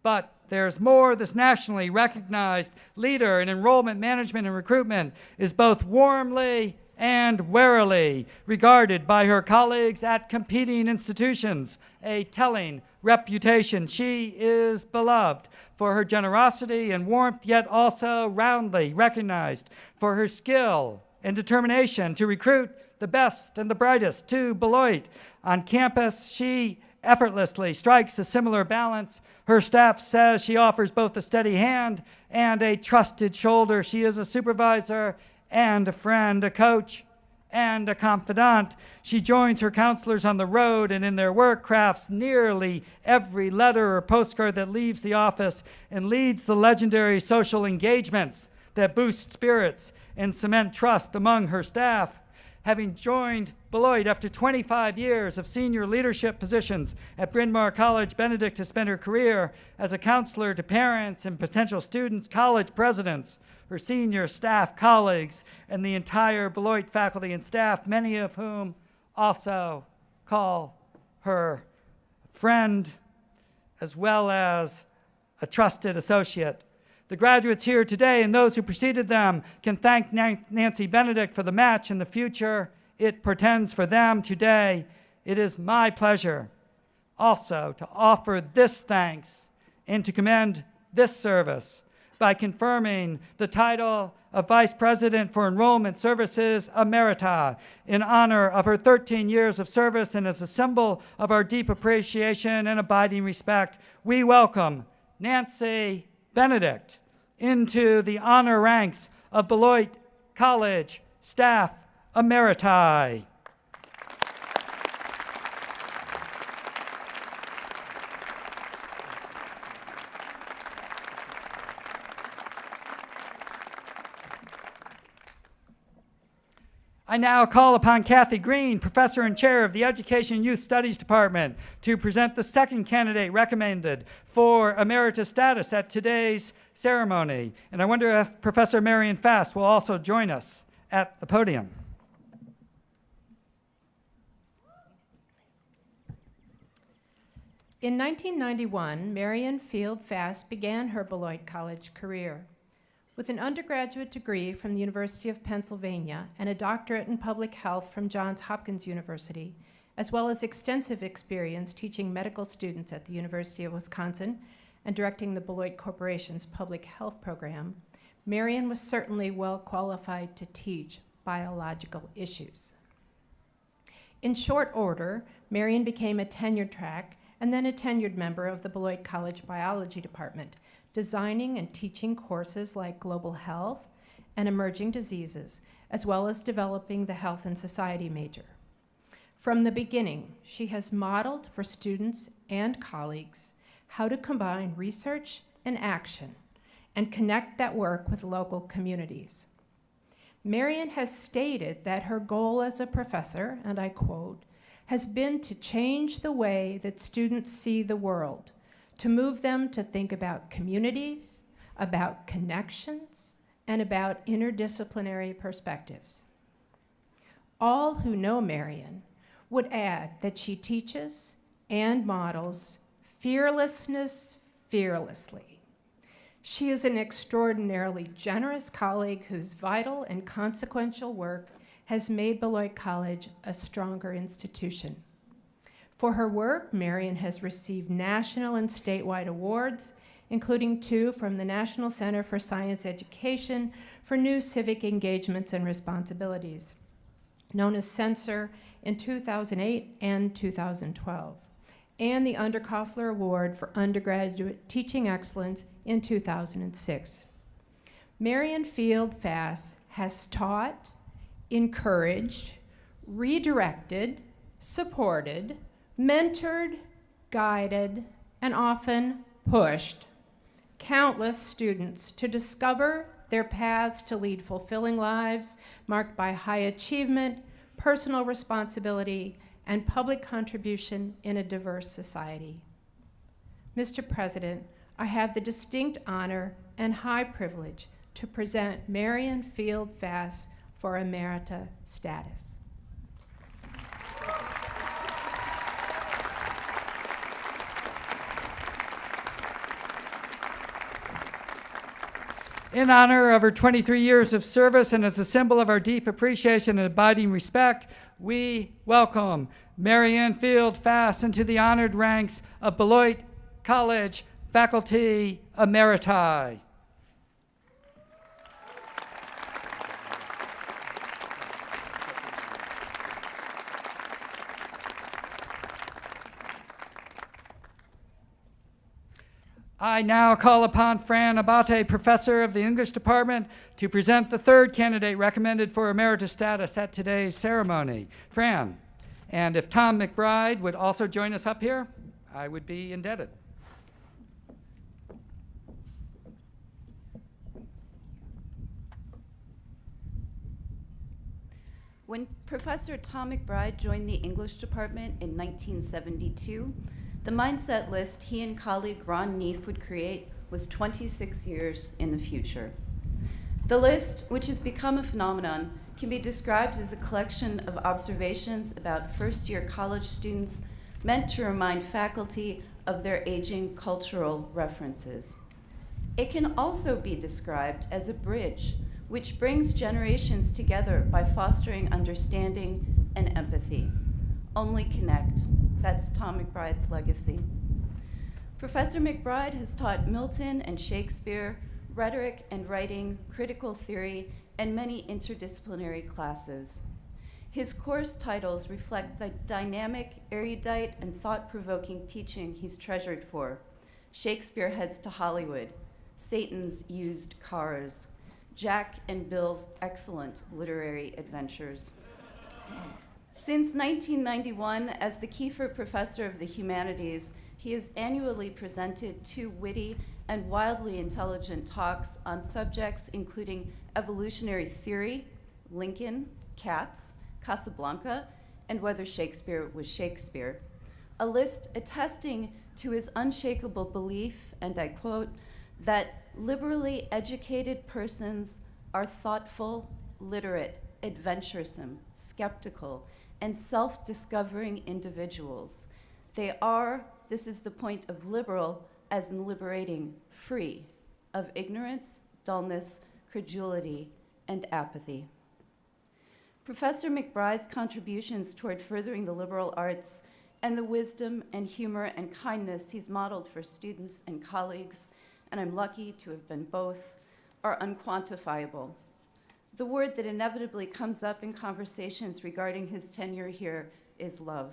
But there's more. This nationally recognized leader in enrollment management and recruitment is both warmly and warily regarded by her colleagues at competing institutions, a telling reputation. She is beloved for her generosity and warmth, yet also roundly recognized for her skill and determination to recruit the best and the brightest to Beloit. On campus, she effortlessly strikes a similar balance. Her staff says she offers both a steady hand and a trusted shoulder. She is a supervisor and a friend, a coach, and a confidant. She joins her counselors on the road and in their work crafts nearly every letter or postcard that leaves the office and leads the legendary social engagements that boost spirits and cement trust among her staff. Having joined Beloit after 25 years of senior leadership positions at Bryn Mawr College, Benedict has spent her career as a counselor to parents and potential students, college presidents, her senior staff colleagues, and the entire Beloit faculty and staff, many of whom also call her friend as well as a trusted associate. The graduates here today and those who preceded them can thank Nancy Benedict for the match and the future it portends for them today. It is my pleasure also to offer this thanks and to commend this service by confirming the title of Vice President for Enrollment Services Emerita in honor of her 13 years of service, and as a symbol of our deep appreciation and abiding respect, we welcome Nancy Benedict into the honor ranks of Beloit College Staff Emeriti. I now call upon Kathy Green, Professor and Chair of the Education and Youth Studies Department, to present the second candidate recommended for emeritus status at today's ceremony. And I wonder if Professor Marion Fass will also join us at the podium. In 1991, Marion Field Fass began her Beloit College career. With an undergraduate degree from the University of Pennsylvania and a doctorate in public health from Johns Hopkins University, as well as extensive experience teaching medical students at the University of Wisconsin and directing the Beloit Corporation's public health program, Marion was certainly well qualified to teach biological issues. In short order, Marion became a tenured track and then a tenured member of the Beloit College Biology Department, designing and teaching courses like global health and emerging diseases, as well as developing the health and society major. From the beginning, she has modeled for students and colleagues how to combine research and action and connect that work with local communities. Marian has stated that her goal as a professor, and I quote, has been to change the way that students see the world, to move them to think about communities, about connections, and about interdisciplinary perspectives. All who know Marian would add that she teaches and models fearlessness fearlessly. She is an extraordinarily generous colleague whose vital and consequential work has made Beloit College a stronger institution. For her work, Marian has received national and statewide awards, including 2 from the National Center for Science Education for New Civic Engagements and Responsibilities, known as Censor in 2008 and 2012, and the Underkoffler Award for Undergraduate Teaching Excellence in 2006. Marian Field Fass has taught, encouraged, redirected, supported, mentored, guided, and often pushed countless students to discover their paths to lead fulfilling lives marked by high achievement, personal responsibility, and public contribution in a diverse society. Mr. President, I have the distinct honor and high privilege to present Marian Field Fass for Emerita status. In honor of her 23 years of service and as a symbol of our deep appreciation and abiding respect, we welcome Marian Field Fass into the honored ranks of Beloit College Faculty Emeriti. I now call upon Fran Abate, professor of the English department, to present the 3rd candidate recommended for emeritus status at today's ceremony. Fran, and if Tom McBride would also join us up here, I would be indebted. When Professor Tom McBride joined the English department in 1972, the mindset list he and colleague Ron Neef would create was 26 years in the future. The list, which has become a phenomenon, can be described as a collection of observations about first-year college students meant to remind faculty of their aging cultural references. It can also be described as a bridge which brings generations together by fostering understanding and empathy. Only connect. That's Tom McBride's legacy. Professor McBride has taught Milton and Shakespeare, rhetoric and writing, critical theory, and many interdisciplinary classes. His course titles reflect the dynamic, erudite, and thought-provoking teaching he's treasured for. Shakespeare Heads to Hollywood, Satan's Used Cars, Jack and Bill's Excellent Literary Adventures. Since 1991, as the Kiefer Professor of the Humanities, he has annually presented 2 witty and wildly intelligent talks on subjects including evolutionary theory, Lincoln, Cats, Casablanca, and whether Shakespeare was Shakespeare, a list attesting to his unshakable belief, and I quote, that liberally educated persons are thoughtful, literate, adventuresome, skeptical, and self-discovering individuals. They are, this is the point of liberal, as in liberating, free of ignorance, dullness, credulity, and apathy. Professor McBride's contributions toward furthering the liberal arts and the wisdom and humor and kindness he's modeled for students and colleagues, and I'm lucky to have been both, are unquantifiable. The word that inevitably comes up in conversations regarding his tenure here is love.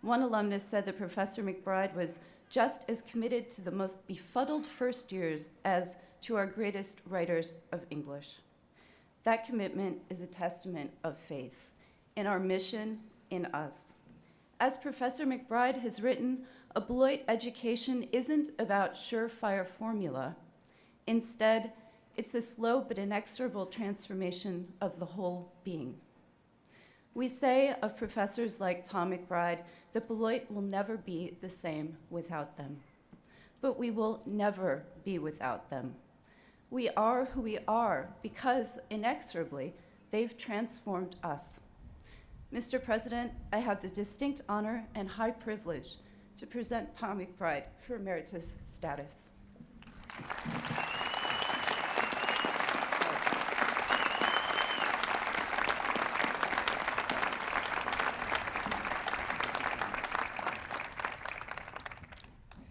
One alumnus said that Professor McBride was just as committed to the most befuddled first years as to our greatest writers of English. That commitment is a testament of faith in our mission, in us. As Professor McBride has written, a Beloit education isn't about surefire formula. Instead, It's a slow but inexorable transformation of the whole being. We say of professors like Tom McBride that Beloit will never be the same without them. But we will never be without them. We are who we are because, inexorably, they've transformed us. Mr. President, I have the distinct honor and high privilege to present Tom McBride for emeritus status.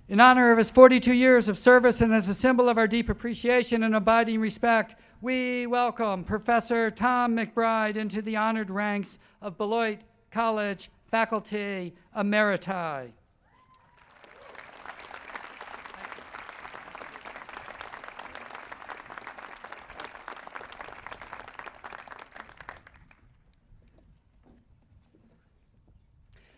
In honor of his 42 years of service and as a symbol of our deep appreciation and abiding respect, we welcome Professor Tom McBride into the honored ranks of Beloit College Faculty Emeriti.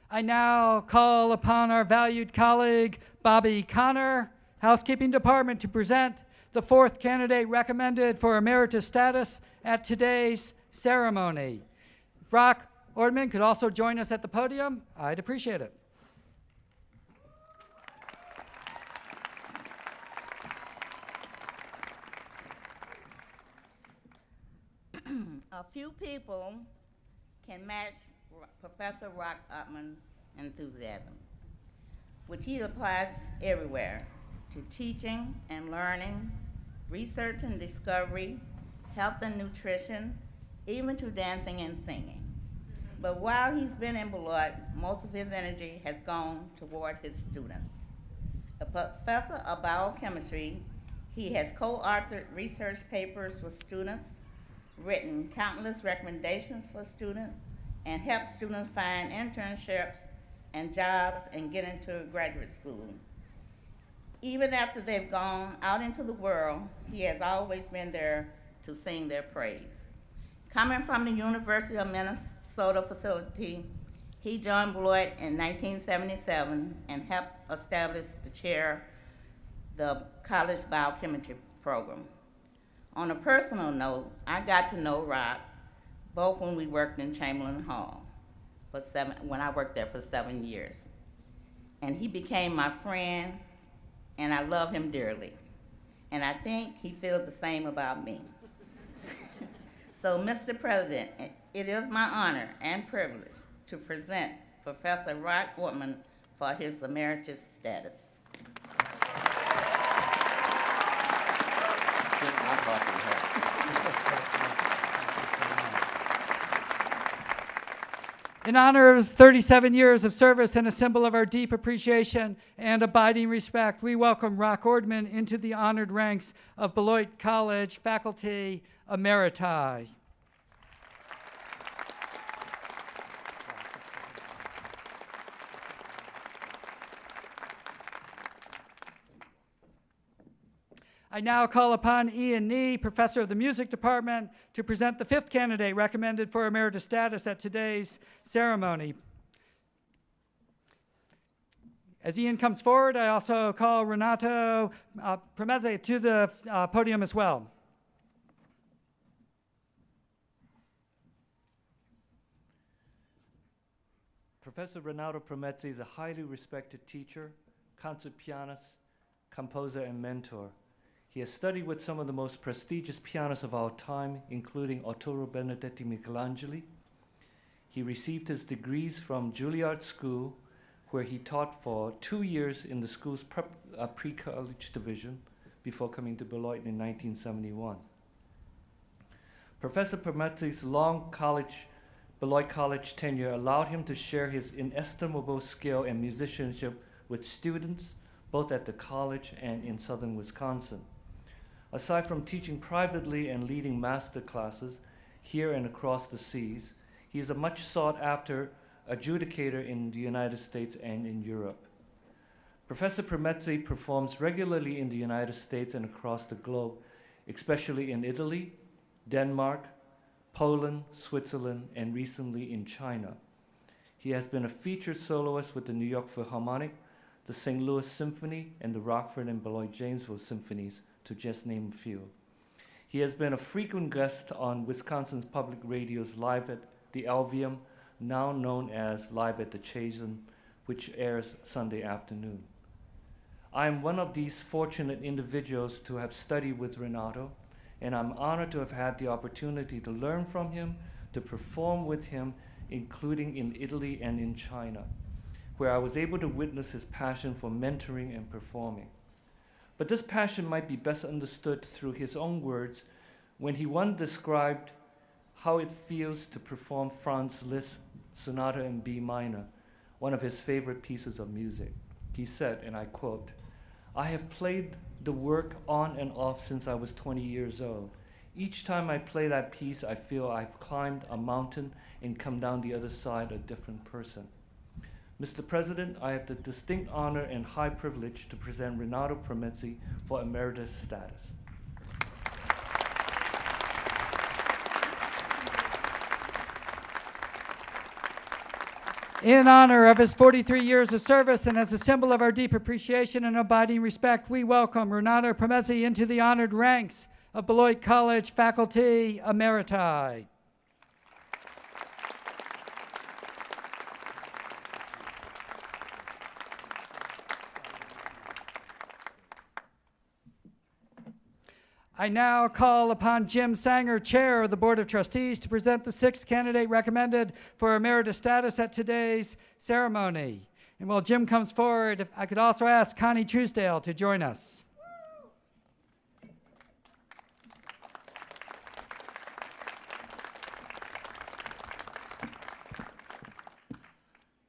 I now call upon our valued colleague, Bobby Connor, Housekeeping Department, to present the fourth candidate recommended for emeritus status at today's ceremony. If Rock Ordman could also join us at the podium, I'd appreciate it. A few people can match Professor Rock Ottman's enthusiasm, which he applies everywhere, to teaching and learning, research and discovery, health and nutrition, even to dancing and singing. But while he's been in Beloit, most of his energy has gone toward his students. A professor of biochemistry, he has co-authored research papers with students, written countless recommendations for students, and helped students find internships and jobs and get into graduate school. Even after they've gone out into the world, he has always been there to sing their praise. Coming from the University of Minnesota facility, he joined Beloit in 1977 and helped establish the chair, the college biochemistry program. On a personal note, I got to know Rock both when we worked in Chamberlain Hall when I worked there for 7 years. And he became my friend, and I love him dearly. And I think he feels the same about me. So, Mr. President, it is my honor and privilege to present Professor Rock Ortman for his emeritus status. In honor of his 37 years of service and a symbol of our deep appreciation and abiding respect, we welcome Rock Ordman into the honored ranks of Beloit College Faculty Emeriti. I now call upon Ian Nee, Professor of the Music Department, to present the fifth candidate recommended for emeritus status at today's ceremony. As Ian comes forward, I also call Renato Promezzi to the podium as well. Professor Renato Promezzi is a highly respected teacher, concert pianist, composer, and mentor. He has studied with some of the most prestigious pianists of our time, including Arturo Benedetti Michelangeli. He received his degrees from Juilliard School, where he taught for 2 years in the school's pre-college division before coming to Beloit in 1971. Professor Promezzi's long Beloit College tenure allowed him to share his inestimable skill and musicianship with students, both at the college and in southern Wisconsin. Aside from teaching privately and leading master classes here and across the seas, he is a much sought-after adjudicator in the United States and in Europe. Professor Promezzi performs regularly in the United States and across the globe, especially in Italy, Denmark, Poland, Switzerland, and recently in China. He has been a featured soloist with the New York Philharmonic, the St. Louis Symphony, and the Rockford and Beloit Janesville Symphonies, to just name a few. He has been a frequent guest on Wisconsin's Public Radio's Live at the Alveum, now known as Live at the Chazen, which airs Sunday afternoon. I am one of these fortunate individuals to have studied with Renato, and I'm honored to have had the opportunity to learn from him, to perform with him, including in Italy and in China, where I was able to witness his passion for mentoring and performing. But this passion might be best understood through his own words when he once described how it feels to perform Franz Liszt's Sonata in B minor, one of his favorite pieces of music. He said, and I quote, "I have played the work on and off since I was 20 years old. Each time I play that piece, I feel I've climbed a mountain and come down the other side a different person." Mr. President, I have the distinct honor and high privilege to present Renato Promezzi for emeritus status. In honor of his 43 years of service and as a symbol of our deep appreciation and abiding respect, we welcome Renato Promezzi into the honored ranks of Beloit College Faculty Emeriti. I now call upon Jim Sanger, Chair of the Board of Trustees, to present the sixth candidate recommended for emeritus status at today's ceremony. And while Jim comes forward, if I could also ask Connie Truesdale to join us.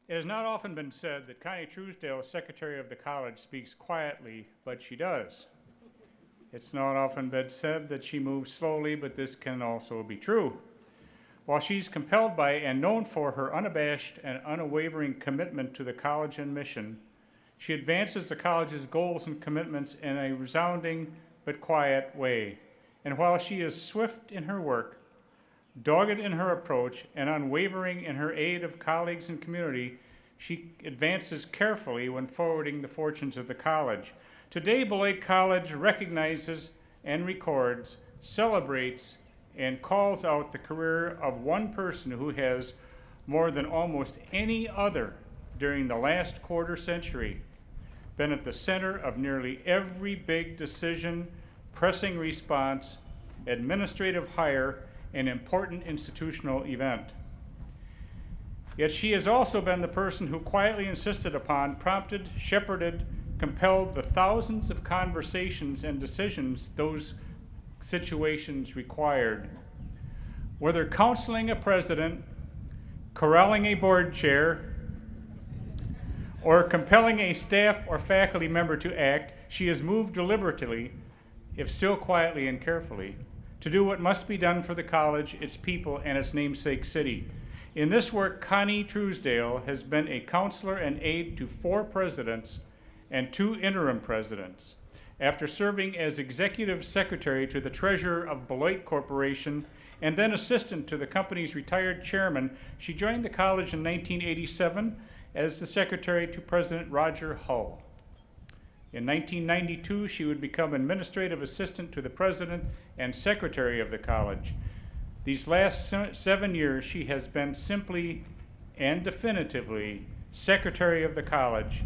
It has not often been said that Connie Truesdale, Secretary of the College, speaks quietly, but she does. It's not often been said that she moves slowly, but this can also be true. While she's compelled by and known for her unabashed and unwavering commitment to the college and mission, she advances the college's goals and commitments in a resounding but quiet way. And while she is swift in her work, dogged in her approach, and unwavering in her aid of colleagues and community, she advances carefully when forwarding the fortunes of the college. Today, Beloit College recognizes and records, celebrates, and calls out the career of one person who has, more than almost any other during the last quarter century, been at the center of nearly every big decision, pressing response, administrative hire, and important institutional event. Yet she has also been the person who quietly insisted upon, prompted, shepherded, compelled the thousands of conversations and decisions those situations required. Whether counseling a president, corralling a board chair, or compelling a staff or faculty member to act, she has moved deliberately, if still quietly and carefully, to do what must be done for the college, its people, and its namesake city. In this work, Connie Truesdale has been a counselor and aide to 4 presidents and 2 interim presidents. After serving as executive secretary to the treasurer of Beloit Corporation and then assistant to the company's retired chairman, she joined the college in 1987 as the secretary to President Roger Hull. In 1992, she would become administrative assistant to the president and secretary of the college. These last 7 years, she has been simply and definitively secretary of the college,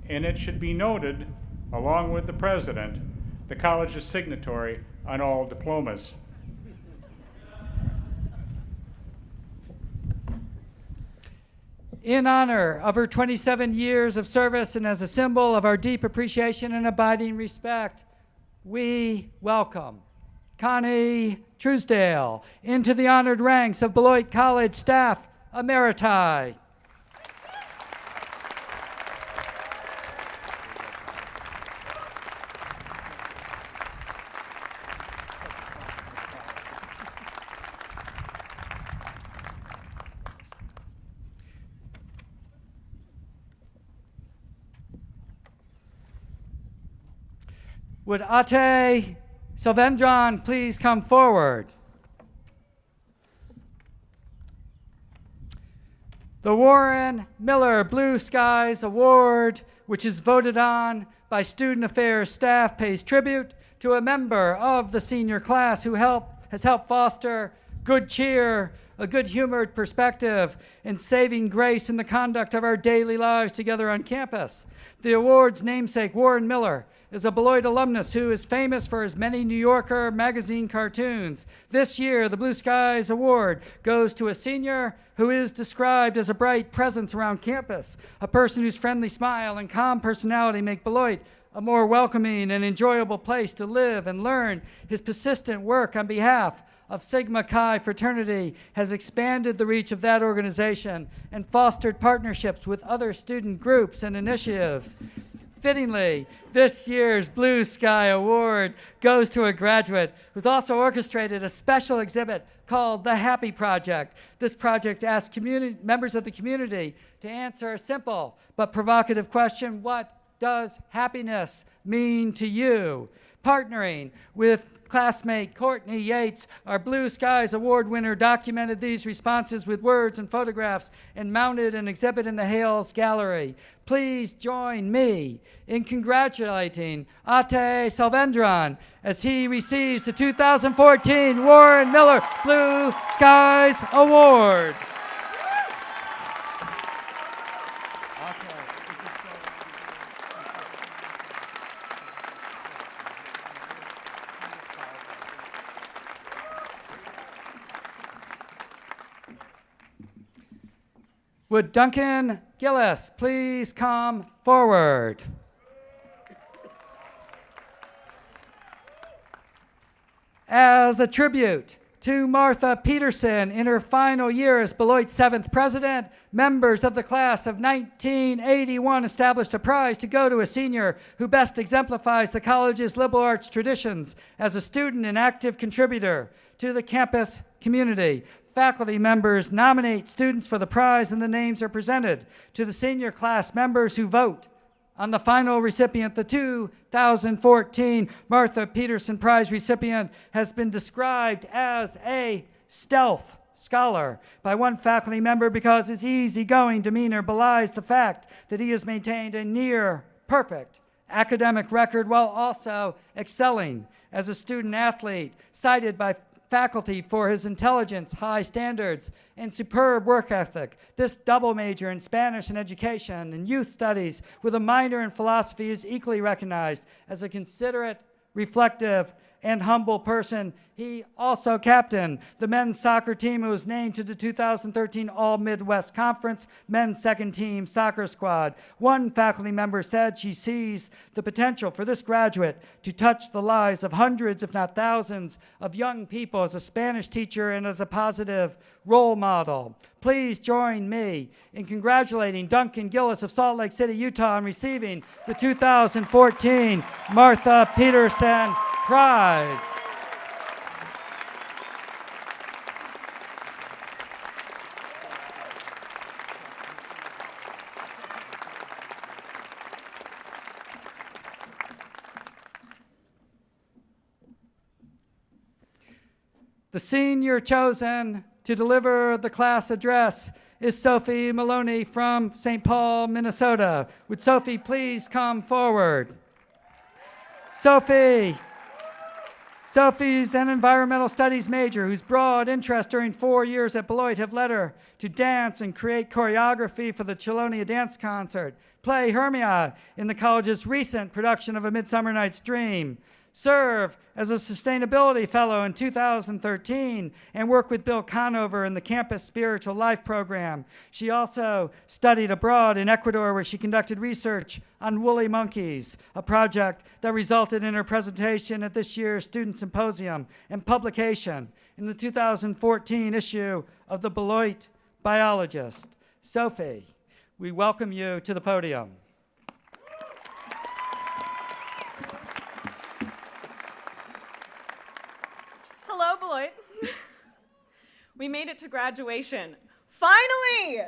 and it should be noted, along with the president, the college's signatory on all diplomas. In honor of her 27 years of service and as a symbol of our deep appreciation and abiding respect, we welcome Connie Truesdale into the honored ranks of Beloit College staff emeriti. Would Ate Sylvendron please come forward? The Warren Miller Blue Skies Award, which is voted on by Student Affairs staff pays tribute to a member of the senior class who has helped foster good cheer, a good-humored perspective, and saving grace in the conduct of our daily lives together on campus. The award's namesake, Warren Miller, is a Beloit alumnus who is famous for his many New Yorker magazine cartoons. This year, the Blue Skies Award goes to a senior who is described as a bright presence around campus, a person whose friendly smile and calm personality make Beloit a more welcoming and enjoyable place to live and learn. His persistent work on behalf of Sigma Chi fraternity has expanded the reach of that organization and fostered partnerships with other student groups and initiatives. Fittingly, this year's Blue Sky Award goes to a graduate who's also orchestrated a special exhibit called The Happy Project. This project asks members of the community to answer a simple but provocative question: what does happiness mean to you? Partnering with classmate Courtney Yates, our Blue Skies Award winner, documented these responses with words and photographs and mounted an exhibit in the Hales Gallery. Please join me in congratulating Ate Salvendron as he receives the 2014 Warren Miller Blue Skies Award. Would Duncan Gillis please come forward? As a tribute to Martha Peterson in her final year as Beloit's 7th president, members of the class of 1981 established a prize to go to a senior who best exemplifies the college's liberal arts traditions as a student and active contributor to the campus community. Faculty members nominate students for the prize, and the names are presented to the senior class members who vote on the final recipient. The 2014 Martha Peterson Prize recipient has been described as a stealth scholar by one faculty member because his easygoing demeanor belies the fact that he has maintained a near perfect academic record while also excelling as a student athlete, cited by faculty for his intelligence, high standards, and superb work ethic. This double major in Spanish and education and youth studies with a minor in philosophy is equally recognized as a considerate, reflective, and humble person. He also captained the men's soccer team who was named to the 2013 All-Midwest Conference men's second team soccer squad. One faculty member said she sees the potential for this graduate to touch the lives of hundreds, if not thousands, of young people as a Spanish teacher and as a positive role model. Please join me in congratulating Duncan Gillis of Salt Lake City, Utah, on receiving the 2014 Martha Peterson Prize. The senior chosen to deliver the class address is Sophie Maloney from St. Paul, Minnesota. Would Sophie please come forward? Sophie's an environmental studies major whose broad interest during 4 years at Beloit have led her to dance and create choreography for the Chelonia Dance Concert, play Hermia in the college's recent production of A Midsummer Night's Dream, serve as a sustainability fellow in 2013, and work with Bill Conover in the Campus Spiritual Life program. She also studied abroad in Ecuador, where she conducted research on woolly monkeys, a project that resulted in her presentation at this year's Student Symposium and publication in the 2014 issue of the Beloit Biologist. Sophie, we welcome you to the podium. Hello, Beloit. We made it to graduation. Finally!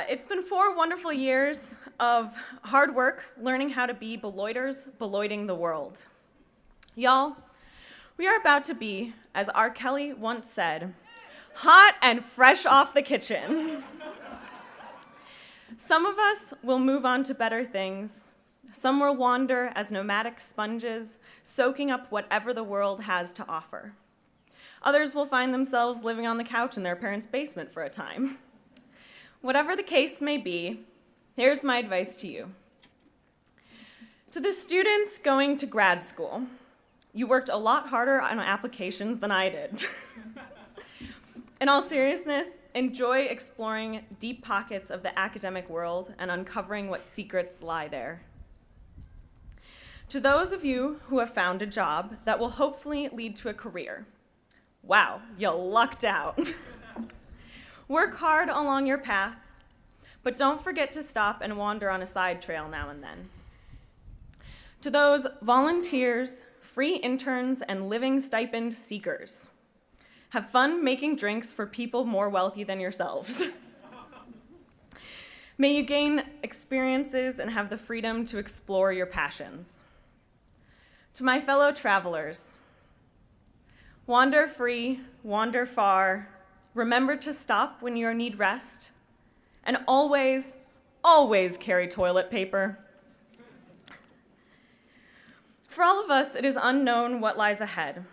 It's been 4 wonderful years of hard work learning how to be Beloiters, Beloiting the world. Y'all, we are about to be, as R. Kelly once said, hot and fresh off the kitchen. Some of us will move on to better things. Some will wander as nomadic sponges, soaking up whatever the world has to offer. Others will find themselves living on the couch in their parents' basement for a time. Whatever the case may be, here's my advice to you. To the students going to grad school, you worked a lot harder on applications than I did. In all seriousness, enjoy exploring deep pockets of the academic world and uncovering what secrets lie there. To those of you who have found a job that will hopefully lead to a career, wow, you lucked out. Work hard along your path, but don't forget to stop and wander on a side trail now and then. To those volunteers, free interns, and living stipend seekers, have fun making drinks for people more wealthy than yourselves. May you gain experiences and have the freedom to explore your passions. To my fellow travelers, wander free, wander far, remember to stop when you need rest, and always, always carry toilet paper. For all of us, it is unknown what lies ahead.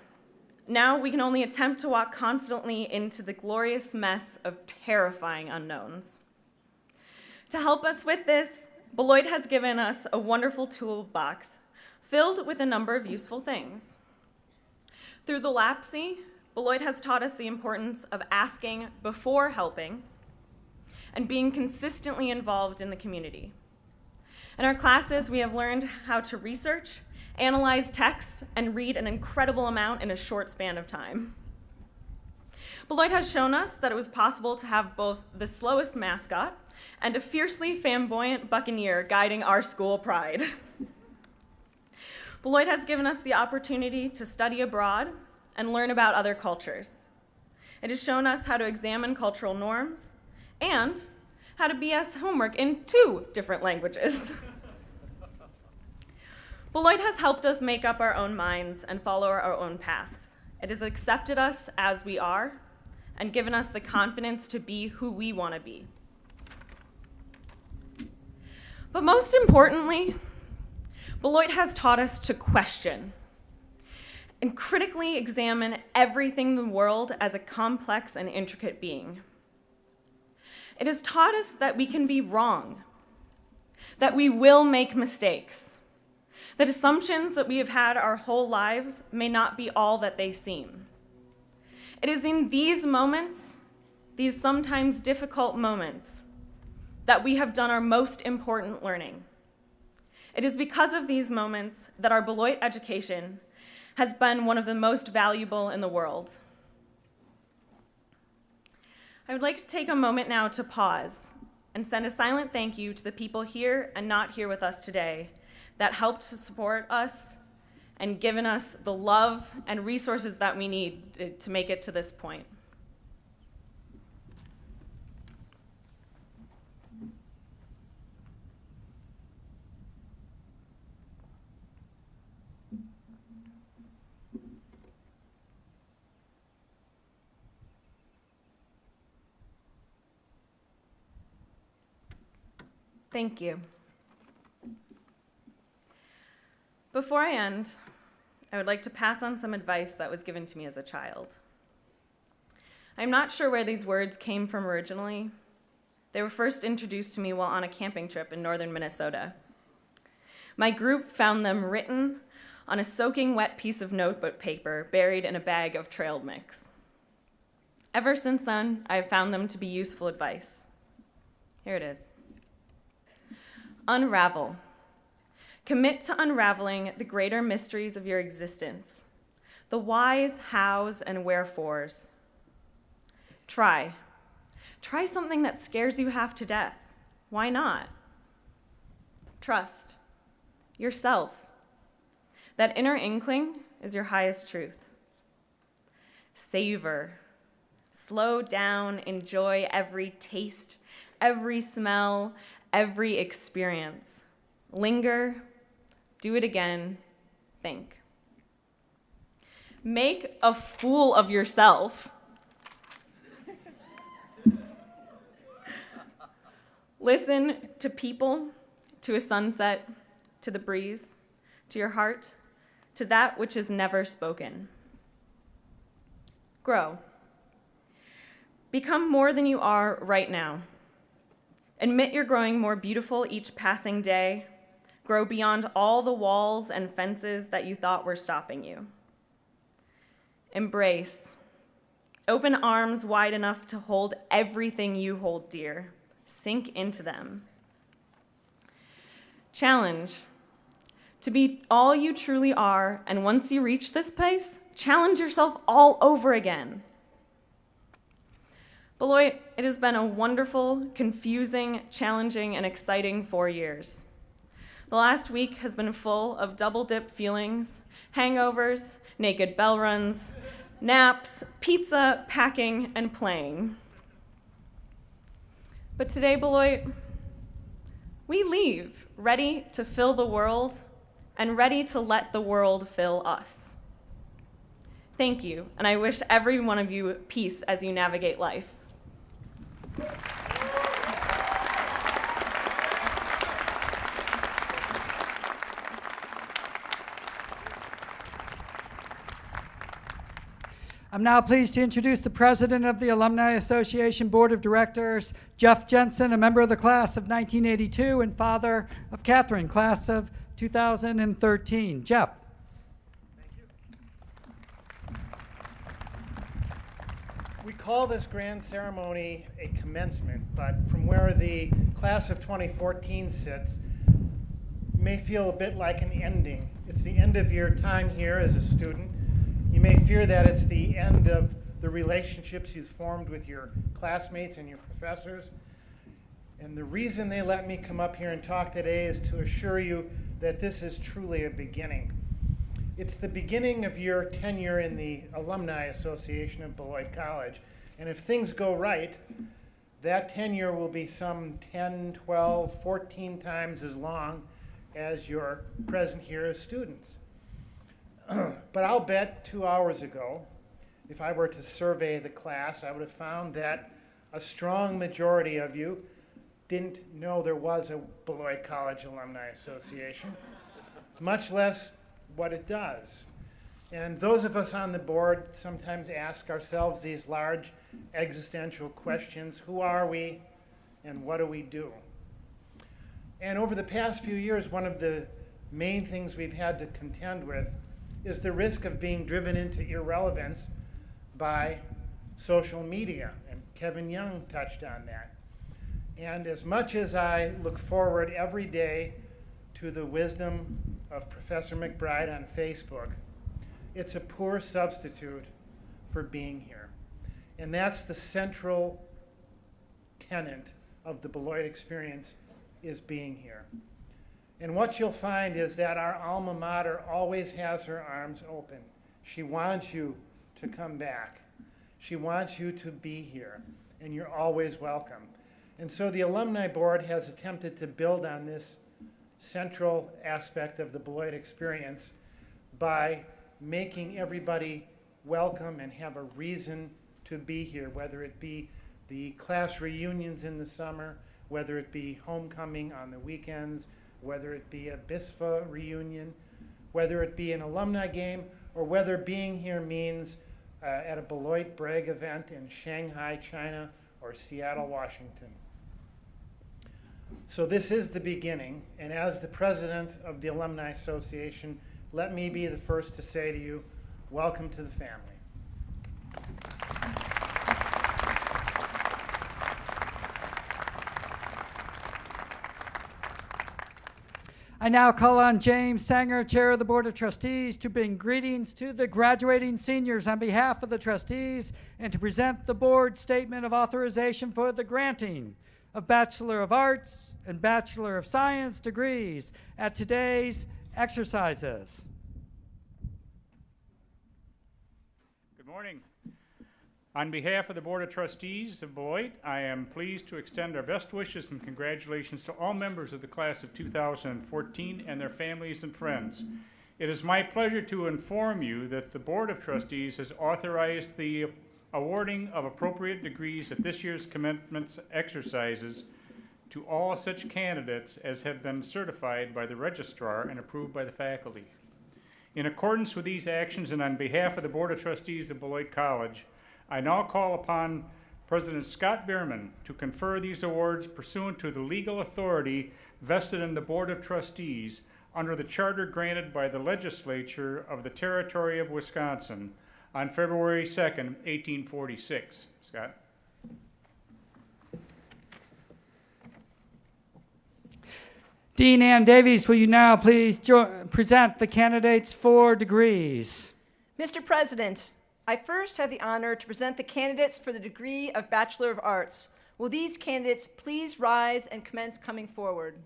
Now we can only attempt to walk confidently into the glorious mess of terrifying unknowns. To help us with this, Beloit has given us a wonderful toolbox filled with a number of useful things. Through the LAPSI, Beloit has taught us the importance of asking before helping and being consistently involved in the community. In our classes, we have learned how to research, analyze text, and read an incredible amount in a short span of time. Beloit has shown us that it was possible to have both the slowest mascot and a fiercely flamboyant buccaneer guiding our school pride. Beloit has given us the opportunity to study abroad and learn about other cultures. It has shown us how to examine cultural norms and how to BS homework in 2 different languages. Beloit has helped us make up our own minds and follow our own paths. It has accepted us as we are and given us the confidence to be who we want to be. But most importantly, Beloit has taught us to question and critically examine everything in the world as a complex and intricate being. It has taught us that we can be wrong, that we will make mistakes, that assumptions that we have had our whole lives may not be all that they seem. It is in these moments, these sometimes difficult moments, that we have done our most important learning. It is because of these moments that our Beloit education has been one of the most valuable in the world. I would like to take a moment now to pause and send a silent thank you to the people here and not here with us today that helped to support us and given us the love and resources that we need to make it to this point. Thank you. Before I end, I would like to pass on some advice that was given to me as a child. I'm not sure where these words came from originally. They were first introduced to me while on a camping trip in northern Minnesota. My group found them written on a soaking wet piece of notebook paper buried in a bag of trail mix. Ever since then, I have found them to be useful advice. Here it is. Unravel. Commit to unraveling the greater mysteries of your existence, the whys, hows, and wherefores. Try. Try something that scares you half to death. Why not? Trust yourself. That inner inkling is your highest truth. Savor. Slow down, enjoy every taste, every smell, every experience. Linger, do it again, think. Make a fool of yourself. Listen to people, to a sunset, to the breeze, to your heart, to that which is never spoken. Grow. Become more than you are right now. Admit you're growing more beautiful each passing day. Grow beyond all the walls and fences that you thought were stopping you. Embrace. Open arms wide enough to hold everything you hold dear. Sink into them. Challenge. To be all you truly are, and once you reach this place, challenge yourself all over again. Beloit, it has been a wonderful, confusing, challenging, and exciting 4 years. The last week has been full of double-dip feelings, hangovers, naked bell runs, naps, pizza, packing, and playing. But today, Beloit, we leave ready to fill the world and ready to let the world fill us. Thank you, and I wish every one of you peace as you navigate life. I'm now pleased to introduce the president of the Alumni Association Board of Directors, Jeff Jensen, a member of the class of 1982 and father of Catherine, class of 2013. Jeff. Thank you. We call this grand ceremony a commencement, but from where the class of 2014 sits, may feel a bit like an ending. It's the end of your time here as a student. You may fear that it's the end of the relationships you've formed with your classmates and your professors. And the reason they let me come up here and talk today is to assure you that this is truly a beginning. It's the beginning of your tenure in the Alumni Association of Beloit College. And if things go right, that tenure will be some 10, 12, 14 times as long as you're present here as students. But I'll bet 2 hours ago, if I were to survey the class, I would have found that a strong majority of you didn't know there was a Beloit College Alumni Association, much less what it does. And those of us on the board sometimes ask ourselves these large existential questions: who are we and what do we do? And over the past few years, one of the main things we've had to contend with is the risk of being driven into irrelevance by social media, and Kevin Young touched on that. And as much as I look forward every day to the wisdom of Professor McBride on Facebook, it's a poor substitute for being here. And that's the central tenet of the Beloit experience, is being here. And what you'll find is that our alma mater always has her arms open. She wants you to come back. She wants you to be here, and you're always welcome. And so the Alumni Board has attempted to build on this central aspect of the Beloit experience by making everybody welcome and have a reason to be here, whether it be the class reunions in the summer, whether it be homecoming on the weekends, whether it be a BISFA reunion, whether it be an alumni game, or whether being here means at a Beloit Bragg event in Shanghai, China, or Seattle, Washington. So this is the beginning, and as the president of the Alumni Association, let me be the first to say to you, welcome to the family. I now call on James Sanger, Chair of the Board of Trustees, to bring greetings to the graduating seniors on behalf of the trustees and to present the board statement of authorization for the granting of Bachelor of Arts and Bachelor of Science degrees at today's exercises. Good morning. On behalf of the Board of Trustees of Beloit, I am pleased to extend our best wishes and congratulations to all members of the class of 2014 and their families and friends. It is my pleasure to inform you that the Board of Trustees has authorized the awarding of appropriate degrees at this year's commencement exercises to all such candidates as have been certified by the registrar and approved by the faculty. In accordance with these actions and on behalf of the Board of Trustees of Beloit College, I now call upon President Scott Bierman to confer these awards pursuant to the legal authority vested in the Board of Trustees under the charter granted by the legislature of the Territory of Wisconsin on February 2nd, 1846. Scott. Dean Ann Davies, will you now please present the candidates for degrees? Mr. President, I first have the honor to present the candidates for the degree of Bachelor of Arts. Will these candidates please rise and commence coming forward?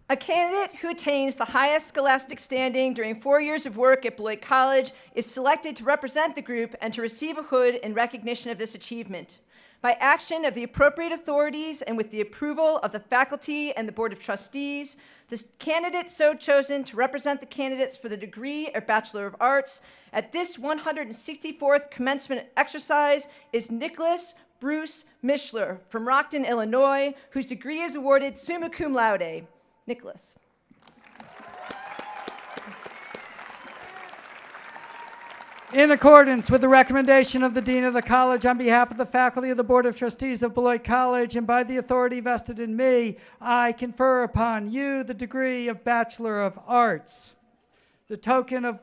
A candidate who attains the highest scholastic standing during 4 years of work at Beloit College is selected to represent the group and to receive a hood in recognition of this achievement. By action of the appropriate authorities and with the approval of the faculty and the Board of Trustees, the candidate so chosen to represent the candidates for the degree of Bachelor of Arts at this 164th commencement exercise is Nicholas Bruce Mishler from Rockton, Illinois, whose degree is awarded summa cum laude. Nicholas. In accordance with the recommendation of the Dean of the College, on behalf of the faculty of the Board of Trustees of Beloit College, and by the authority vested in me, I confer upon you the degree of Bachelor of Arts. The token of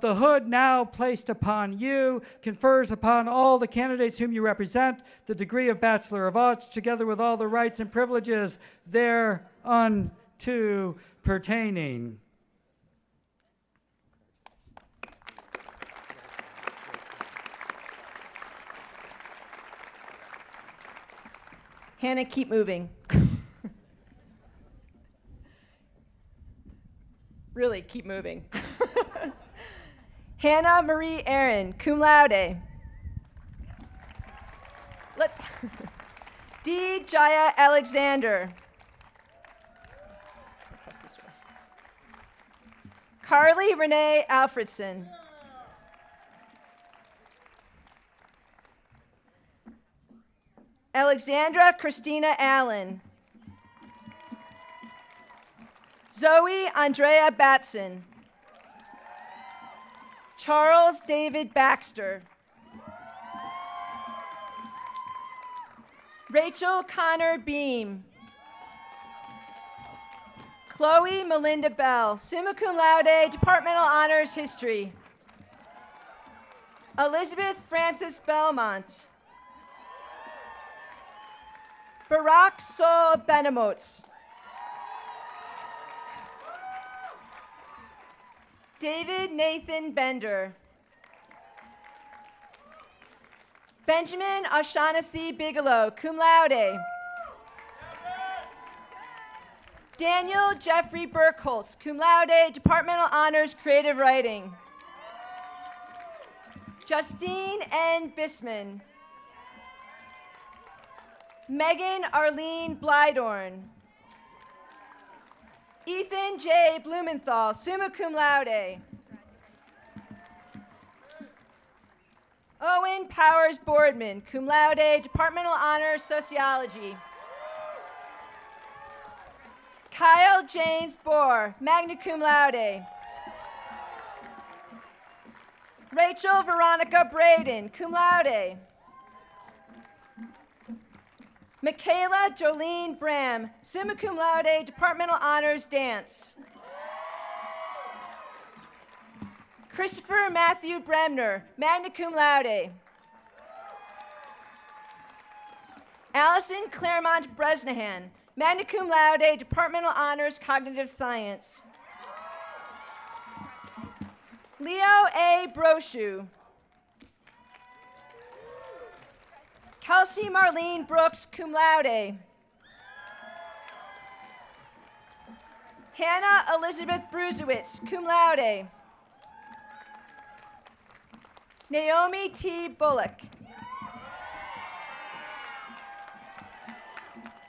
the hood now placed upon you confers upon all the candidates whom you represent the degree of Bachelor of Arts, together with all the rights and privileges thereunto pertaining. Hannah, keep moving. Really, keep moving. Hannah Marie Aaron, cum laude. D. Jaya Alexander. Press this way. Carly Renee Alfredson. Alexandra Christina Allen. Zoe Andrea Batson. Charles David Baxter. Rachel Connor Beam. Chloe Melinda Bell, summa cum laude, Departmental Honors History. Elizabeth Frances Belmont. Barack Sol Benamotes. David Nathan Bender. Benjamin O'Shaughnessy Bigelow, cum laude. Daniel Jeffrey Burkholz, cum laude, Departmental Honors Creative Writing. Justine N. Bisman. Megan Arlene Blydorn. Ethan J. Blumenthal, summa cum laude. Owen Powers Boardman, cum laude, Departmental Honors Sociology. Kyle James Bohr, magna cum laude. Rachel Veronica Braden, cum laude. Michaela Jolene Bram, summa cum laude, Departmental Honors Dance. Christopher Matthew Bremner, magna cum laude. Allison Claremont Bresnahan, magna cum laude, Departmental Honors Cognitive Science. Leo A. Brochu. Kelsey Marlene Brooks, cum laude. Hannah Elizabeth Bruzewitz, cum laude. Naomi T. Bullock.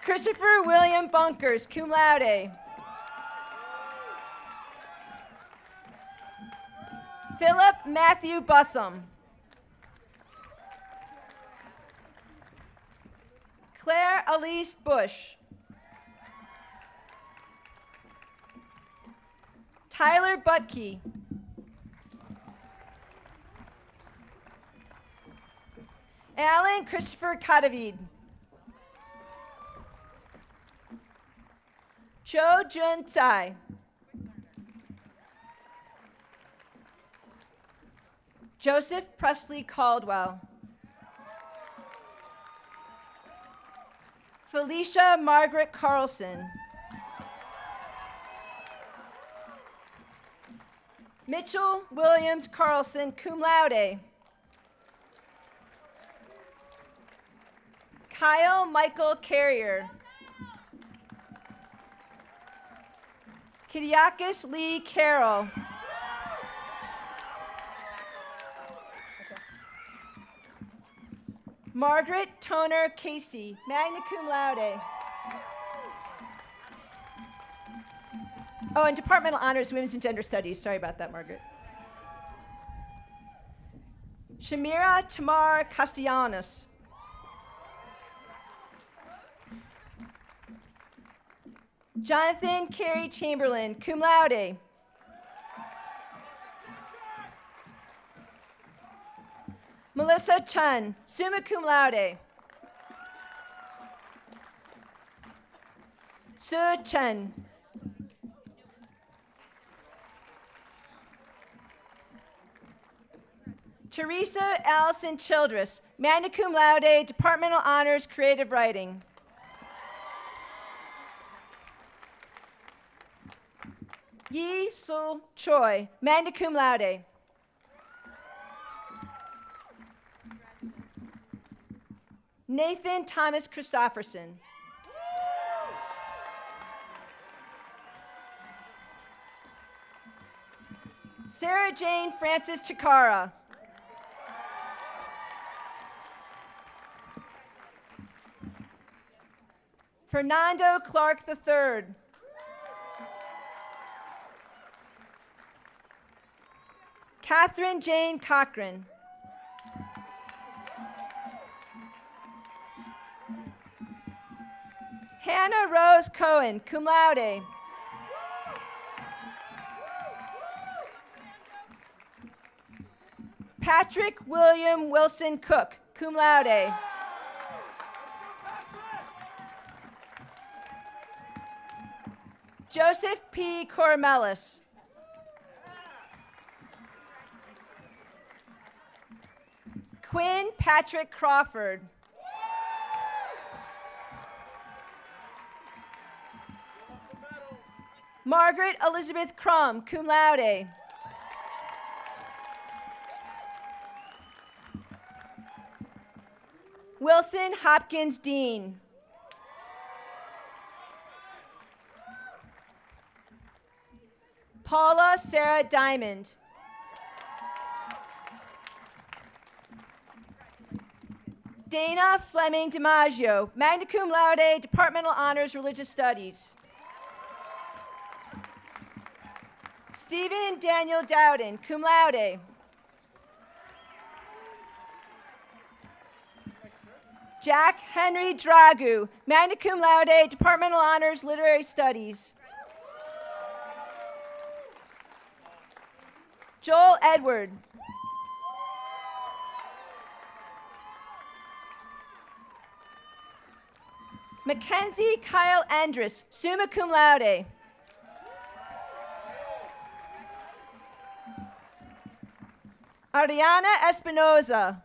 Christopher William Bunkers, cum laude. Philip Matthew Bussum. Claire Elise Bush. Tyler Butke. Alan Christopher Kadavid. Cho Jun Tsai. Joseph Presley Caldwell. Felicia Margaret Carlson. Mitchell Williams Carlson, cum laude. Kyle Michael Carrier. Kyriakis Lee Carroll. Margaret Toner Casey, magna cum laude. Oh, and Departmental Honors, Women's and Gender Studies. Sorry about that, Margaret. Shamira Tamar Castellanos. Jonathan Carey Chamberlain, cum laude. Melissa Chun, summa cum laude. Su Chen. Teresa Allison Childress, magna cum laude, Departmental Honors, Creative Writing. Yi Sul Choi, magna cum laude. Nathan Thomas Christofferson. Sarah Jane Francis Chikara. Fernando Clark III. Catherine Jane Cochran. Hannah Rose Cohen, cum laude. Patrick William Wilson Cook, cum laude. Joseph P. Cormelis. Quinn Patrick Crawford. Margaret Elizabeth Crum, cum laude. Wilson Hopkins Dean. Paula Sarah Diamond. Dana Fleming DiMaggio, magna cum laude, Departmental Honors, Religious Studies. Stephen Daniel Dowden, cum laude. Jack Henry Dragu, magna cum laude, Departmental Honors, Literary Studies. Joel Edward. Mackenzie Kyle Andrus, summa cum laude. Ariana Espinoza.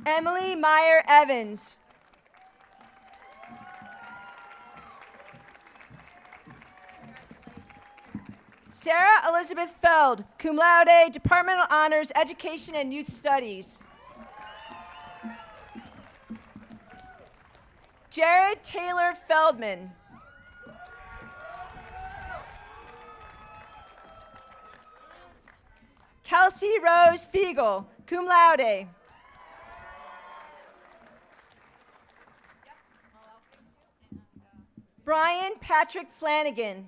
Emily Meyer Evans. Sarah Elizabeth Feld, cum laude, Departmental Honors, Education and Youth Studies. Jared Taylor Feldman. Kelsey Rose Fiegel, cum laude. Brian Patrick Flanagan.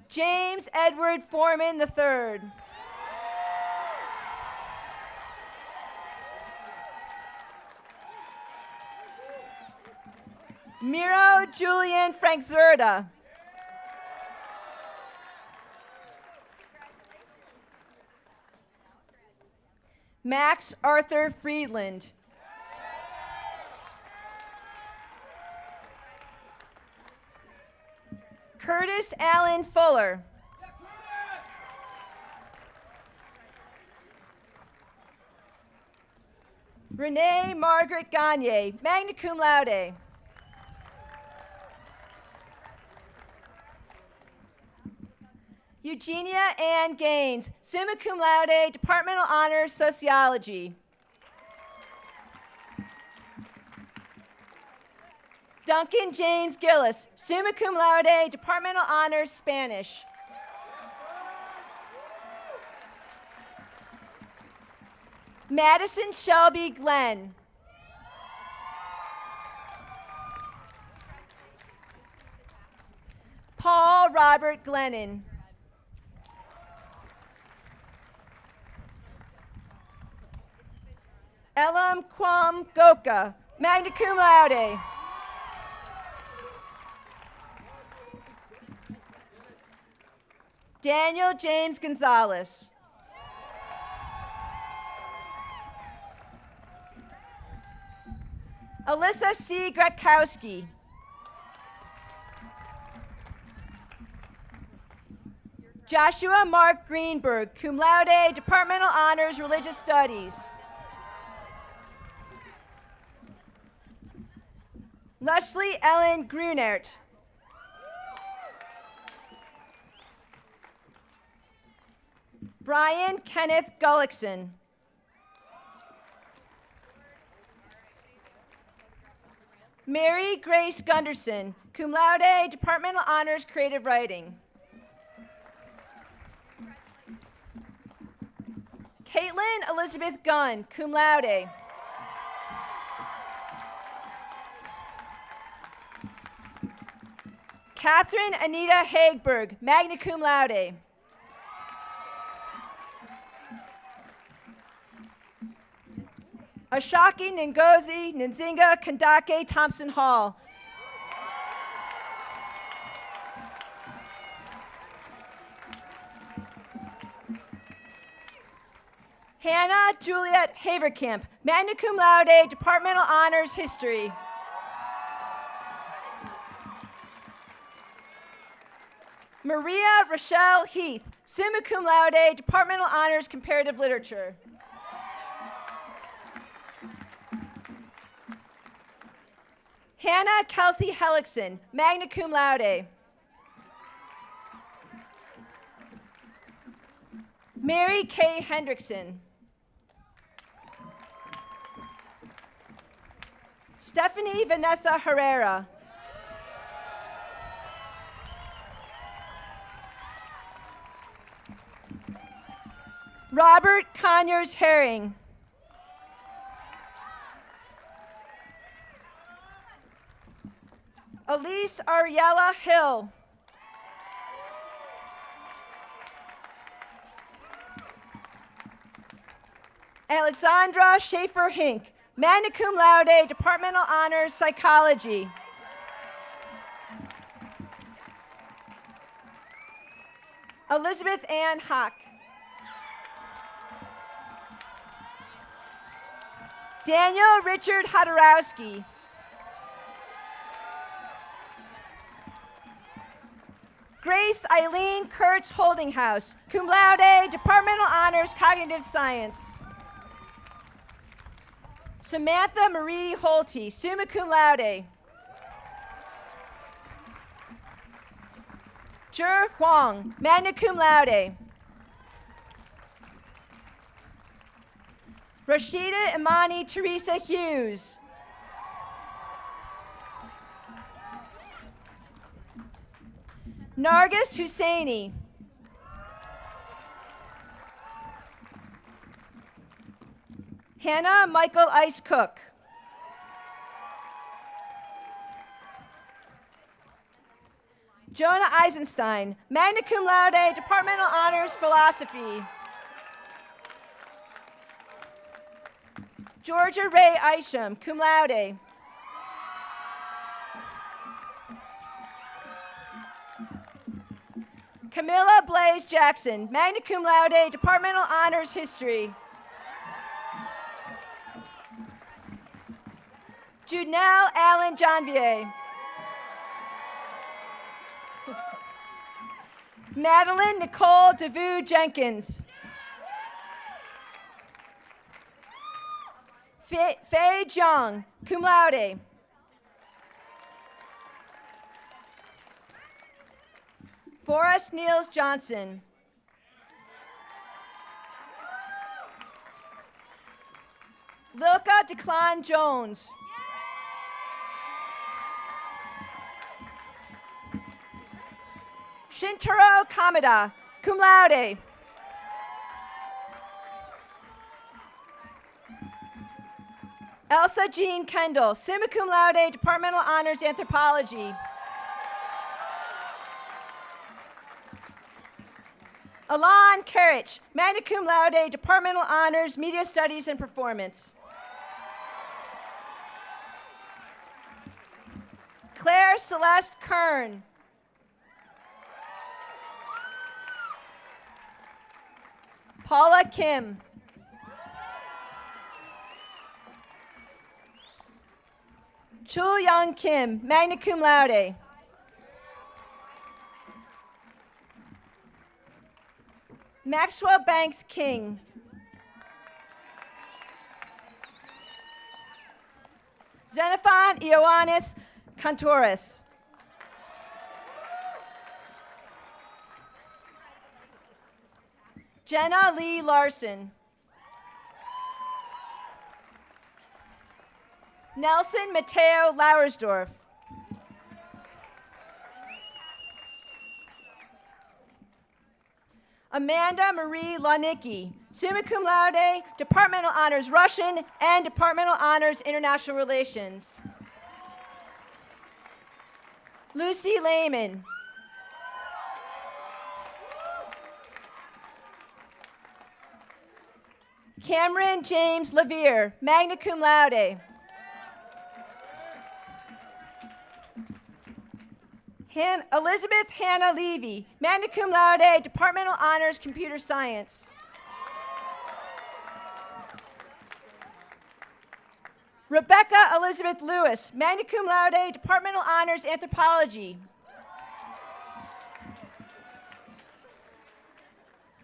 James Edward Foreman III. Miro Julian Frank Zerda. Max Arthur Friedland. Curtis Allen Fuller. Renee Margaret Gagne, magna cum laude. Eugenia Ann Gaines, summa cum laude, Departmental Honors, Sociology. Duncan James Gillis, summa cum laude, Departmental Honors, Spanish. Madison Shelby Glenn. Paul Robert Glennon. Elam Kwam Goka, magna cum laude. Daniel James Gonzalez. Alyssa C. Gretkowski. Joshua Mark Greenberg, cum laude, Departmental Honors, Religious Studies. Leslie Ellen Grunert. Brian Kenneth Gullickson. Mary Grace Gunderson, cum laude, Departmental Honors, Creative Writing. Caitlin Elizabeth Gunn, cum laude. Catherine Anita Hagberg, magna cum laude. Ashaki Ngozi Nzinga Kandake Thompson Hall. Hannah Juliet Haverkamp, magna cum laude, Departmental Honors, History. Maria Rochelle Heath, summa cum laude, Departmental Honors, Comparative Literature. Hannah Kelsey Hellickson, magna cum laude. Mary Kay Hendrickson. Stephanie Vanessa Herrera. Robert Conyers Herring. Elise Ariella Hill. Alexandra Schaefer Hink, magna cum laude, Departmental Honors, Psychology. Elizabeth Ann Hock. Daniel Richard Hodorowski. Grace Eileen Kurtz Holdinghouse, cum laude, Departmental Honors, Cognitive Science. Samantha Marie Holte, summa cum laude. Zhe Huang, magna cum laude. Rashida Imani Teresa Hughes. Nargis Husseini. Hannah Michael Ice Cook. Jonah Eisenstein, magna cum laude, Departmental Honors Philosophy. Georgia Ray Isham, cum laude. Camilla Blaze Jackson, magna cum laude, Departmental Honors History. Judnell Allen Janvier. Madeline Nicole DeVue Jenkins. Faye Jung, cum laude. Forrest Niels Johnson. Lilka Declan Jones. Shintaro Kamada, cum laude. Elsa Jean Kendall, summa cum laude, Departmental Honors Anthropology. Alon Karich, magna cum laude, Departmental Honors Media Studies and Performance. Claire Celeste Kern. Paula Kim. Chul Young Kim, magna cum laude. Maxwell Banks King. Xenophon Ioannis Kantoris. Jenna Lee Larson. Nelson Mateo Lauersdorf. Amanda Marie Lanicki, summa cum laude, Departmental Honors Russian and Departmental Honors International Relations. Lucy Lehman. Cameron James Levere, magna cum laude. Elizabeth Hannah Levy, magna cum laude, Departmental Honors Computer Science. Rebecca Elizabeth Lewis, magna cum laude, Departmental Honors Anthropology.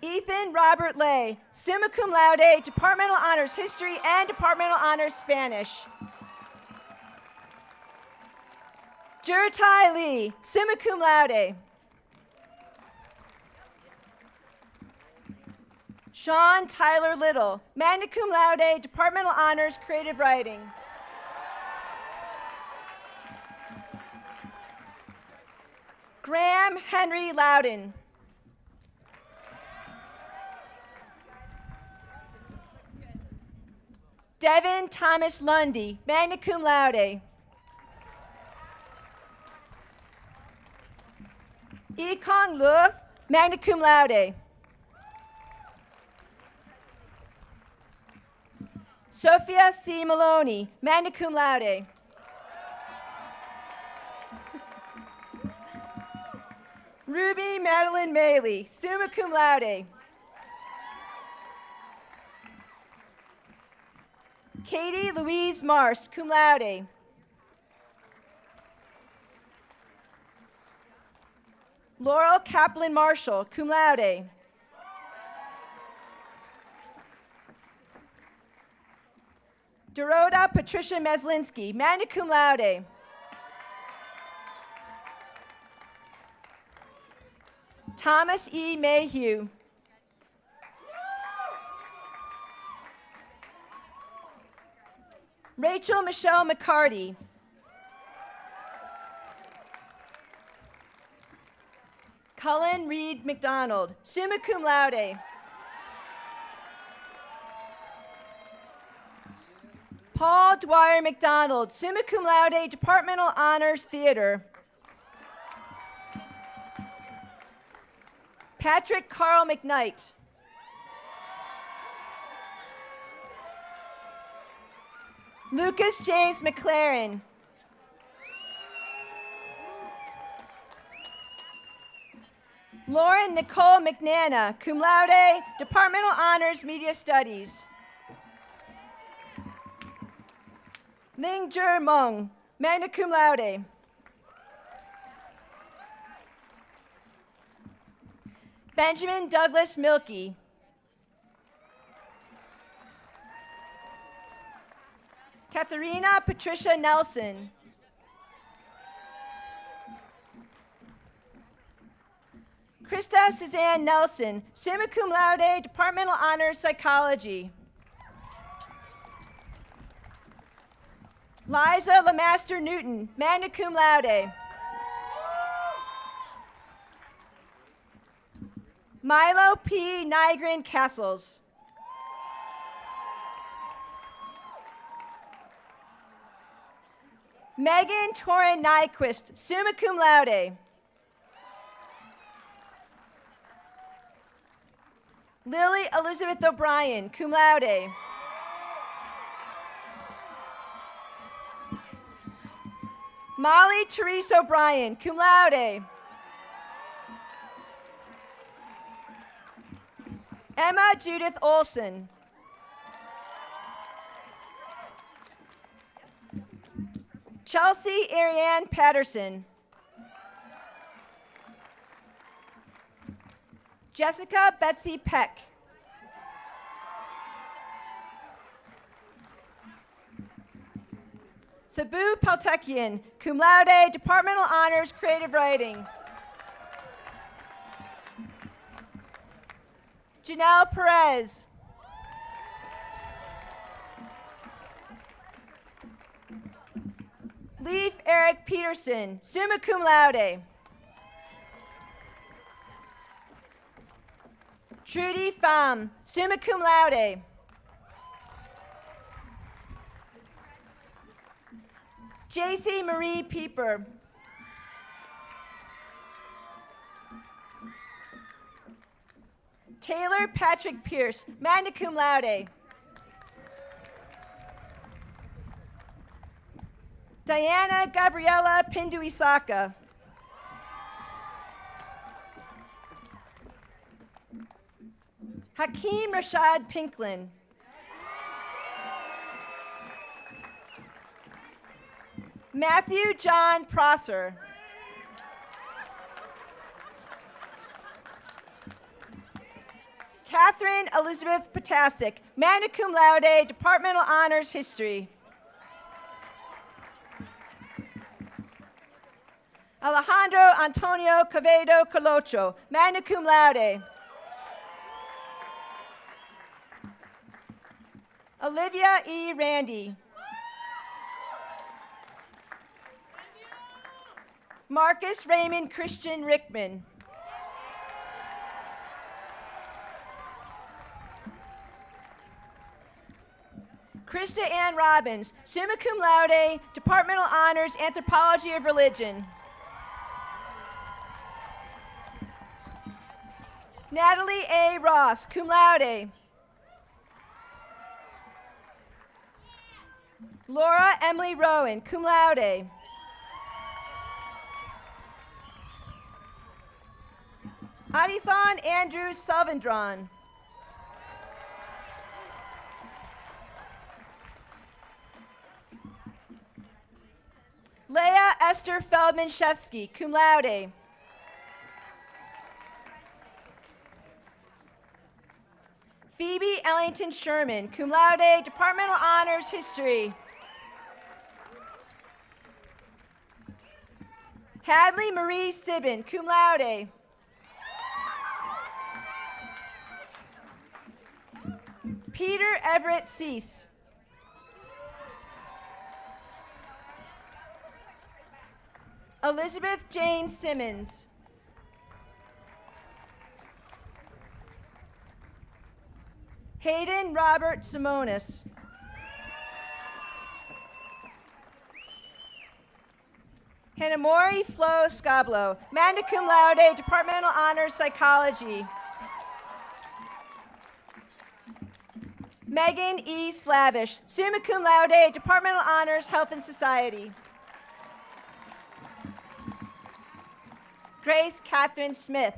Ethan Robert Lay, summa cum laude, Departmental Honors History and Departmental Honors Spanish. Jurtai Lee, summa cum laude. Sean Tyler Little, magna cum laude, Departmental Honors Creative Writing. Graham Henry Loudon. Devin Thomas Lundy, magna cum laude. Yikong Lu, magna cum laude. Sophia C. Maloney, magna cum laude. Ruby Madeline Maley, summa cum laude. Katie Louise Marsh, cum laude. Laurel Kaplan Marshall, cum laude. Dorota Patricia Meslinski, magna cum laude. Thomas E. Mayhew. Rachel Michelle McCarty. Cullen Reed McDonald, summa cum laude. Paul Dwyer McDonald, summa cum laude, Departmental Honors Theater. Patrick Carl McKnight. Lucas James McLaren. Lauren Nicole McNana, cum laude, Departmental Honors Media Studies. Ling Jur Meng, magna cum laude. Benjamin Douglas Milkey. Katharina Patricia Nelson. Krista Suzanne Nelson, summa cum laude, Departmental Honors Psychology. Liza Lamaster Newton, magna cum laude. Milo P. Nygren Castles. Megan Torrin Nyquist, summa cum laude. Lily Elizabeth O'Brien, cum laude. Molly Therese O'Brien, cum laude. Emma Judith Olson. Chelsea Ariane Patterson. Jessica Betsy Peck. Sabu Paltekian, cum laude, Departmental Honors Creative Writing. Janelle Perez. Leif Eric Peterson, summa cum laude. Trudy Pham, summa cum laude. JC Marie Pieper. Taylor Patrick Pierce, magna cum laude. Diana Gabriela Pindu-Isaka. Hakeem Rashad Pinklin. Matthew John Prosser. Catherine Elizabeth Potasic, magna cum laude, Departmental Honors History. Alejandro Antonio Quevedo Colocho, magna cum laude. Olivia E. Randy. Marcus Raymond Christian Rickman. Krista Ann Robbins, summa cum laude, Departmental Honors Anthropology of Religion. Natalie A. Ross, cum laude. Laura Emily Rowan, cum laude. Adithon Andrew Salvendron. Leah Esther Feldman-Shevsky, cum laude. Phoebe Ellington Sherman, cum laude, Departmental Honors History. Hadley Marie Sibin, cum laude. Peter Everett Cease. Elizabeth Jane Simmons. Hayden Robert Simonis. Hanamori Flo Scablo, magna cum laude, Departmental Honors Psychology. Megan E. Slavish, summa cum laude, Departmental Honors Health and Society. Grace Catherine Smith.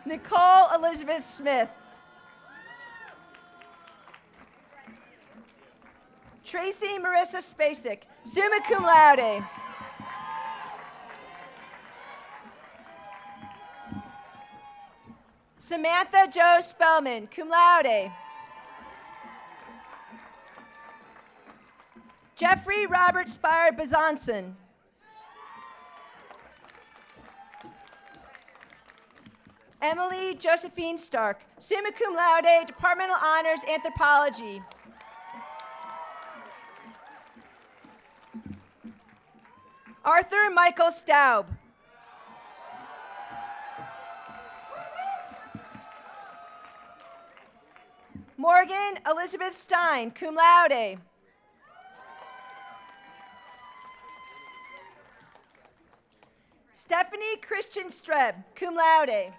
Nicole Elizabeth Smith. Tracy Marissa Spacek, summa cum laude. Samantha Jo Spellman, cum laude. Jeffrey Robert Spire Bazanson. Emily Josephine Stark, summa cum laude, Departmental Honors Anthropology. Arthur Michael Staub. Morgan Elizabeth Stein, cum laude. Stephanie Christian Streb, cum laude.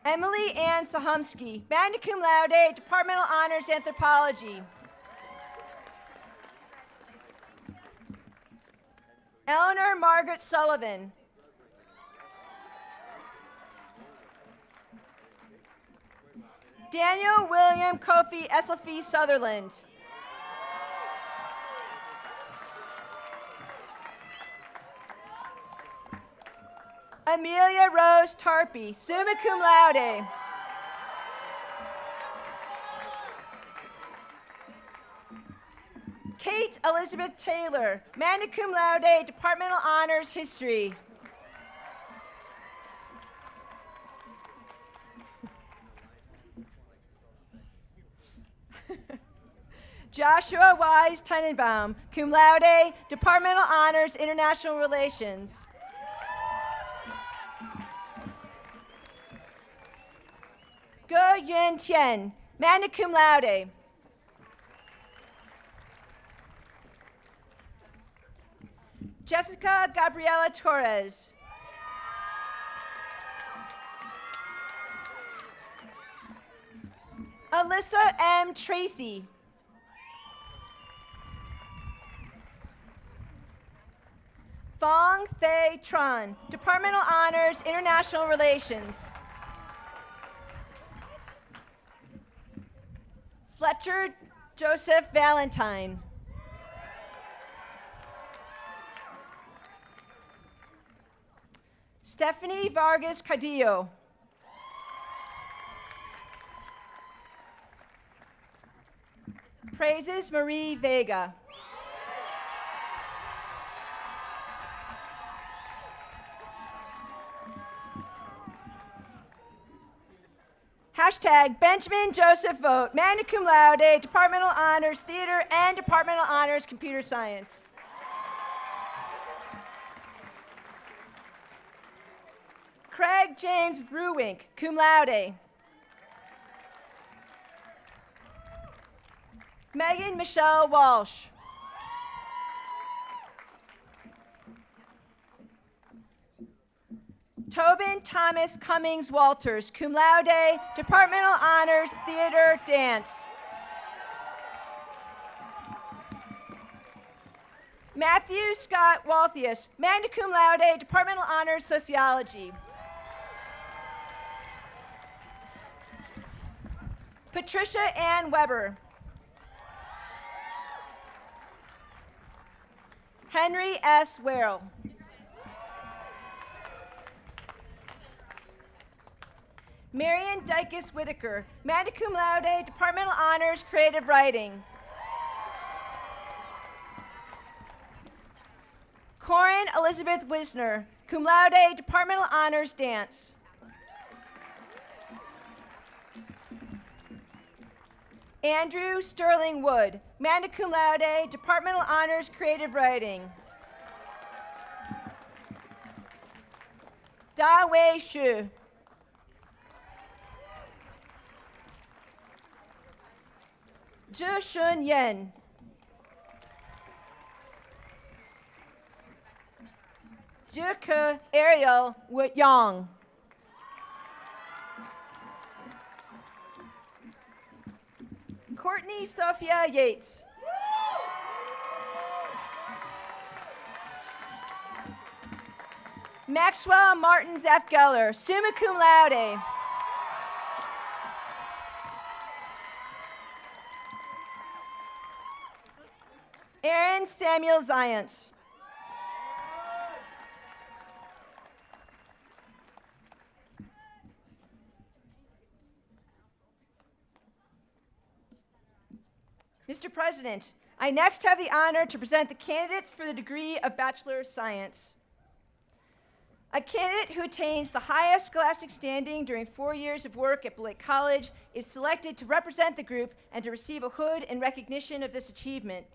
Emily Ann Sahumsky, magna cum laude, Departmental Honors Anthropology. Eleanor Margaret Sullivan. Daniel William Kofi Esselfie Sutherland. Amelia Rose Tarpey, summa cum laude. Kate Elizabeth Taylor, magna cum laude, Departmental Honors History. Joshua Wise Tenenbaum, cum laude, Departmental Honors International Relations. Go Yun Tien, magna cum laude. Jessica Gabriela Torres. Alyssa M. Tracy. Thong Thay Tran, Departmental Honors International Relations. Fletcher Joseph Valentine. Stephanie Vargas Cadillo. Praises Marie Vega. Hashtag Benjamin Joseph Vogt, magna cum laude, Departmental Honors Theater and Departmental Honors Computer Science. Craig James Ruwink, cum laude. Megan Michelle Walsh. Tobin Thomas Cummings Walters, cum laude, Departmental Honors Theater Dance. Matthew Scott Walthius, magna cum laude, Departmental Honors Sociology. Patricia Ann Weber. Henry S. Werrell. Marion Dykes Whitaker, magna cum laude, Departmental Honors Creative Writing. Corin Elizabeth Wisner, cum laude, Departmental Honors Dance. Andrew Sterling Wood, magna cum laude, Departmental Honors Creative Writing. Da Wei Shu. Zhu Shun Yen. Zhuke Ariel Wood Yang. Courtney Sophia Yates. Maxwell Martins F. Geller, summa cum laude. Aaron Samuel Zients. Mr. President, I next have the honor to present the candidates for the degree of Bachelor of Science. A candidate who attains the highest scholastic standing during 4 years of work at Beloit College is selected to represent the group and to receive a hood in recognition of this achievement.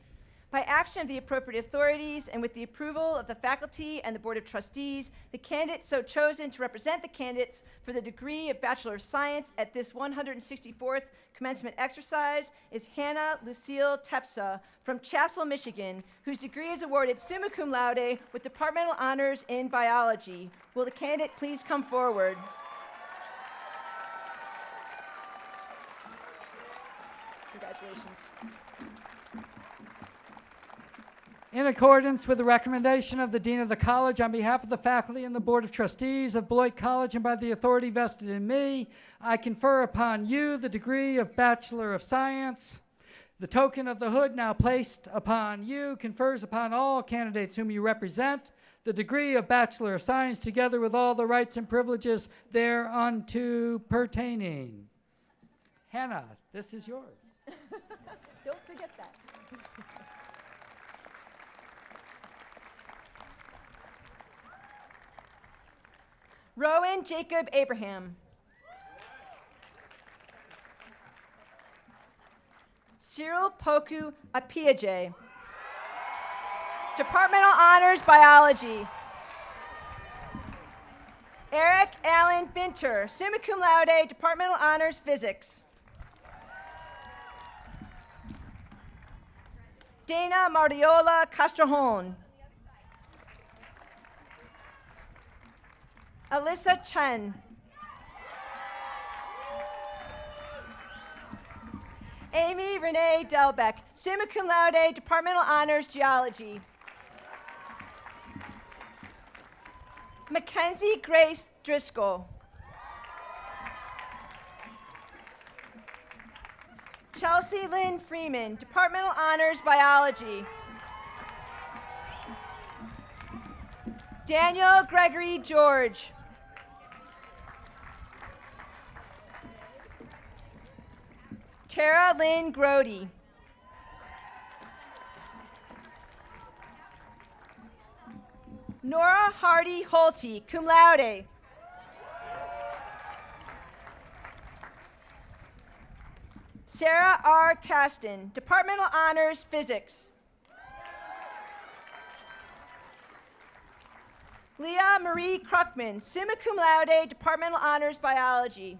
By action of the appropriate authorities and with the approval of the faculty and the Board of Trustees, the candidate so chosen to represent the candidates for the degree of Bachelor of Science at this 164th commencement exercise is Hannah Lucille Tepsa from Chassell, Michigan, whose degree is awarded summa cum laude with departmental honors in biology. Will the candidate please come forward? Congratulations. In accordance with the recommendation of the Dean of the College, on behalf of the faculty and the Board of Trustees of Beloit College and by the authority vested in me, I confer upon you the degree of Bachelor of Science. The token of the hood now placed upon you confers upon all candidates whom you represent the degree of Bachelor of Science together with all the rights and privileges thereunto pertaining. Hannah, this is yours. Don't forget that. Rowan Jacob Abraham. Cyril Poku Apiaje. Departmental Honors Biology. Eric Allen Binter, summa cum laude, Departmental Honors Physics. Dana Mardiola Castrejón. Alyssa Chen. Amy Renee Delbeck, summa cum laude, Departmental Honors Geology. Mackenzie Grace Driscoll. Chelsea Lynn Freeman, Departmental Honors Biology. Daniel Gregory George. Tara Lynn Grody. Nora Hardy Holte, cum laude. Sarah R. Caston, Departmental Honors Physics. Leah Marie Kruckman, summa cum laude, Departmental Honors Biology.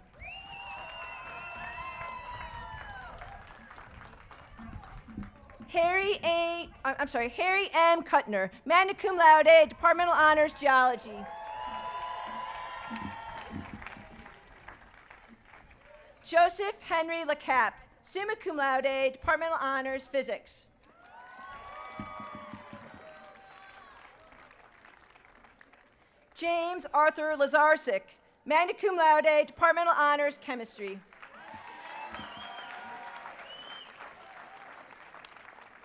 Harry M. Kuttner, magna cum laude, Departmental Honors Geology. Joseph Henry LeCap, summa cum laude, Departmental Honors Physics. James Arthur Lazarczyk, magna cum laude, Departmental Honors Chemistry.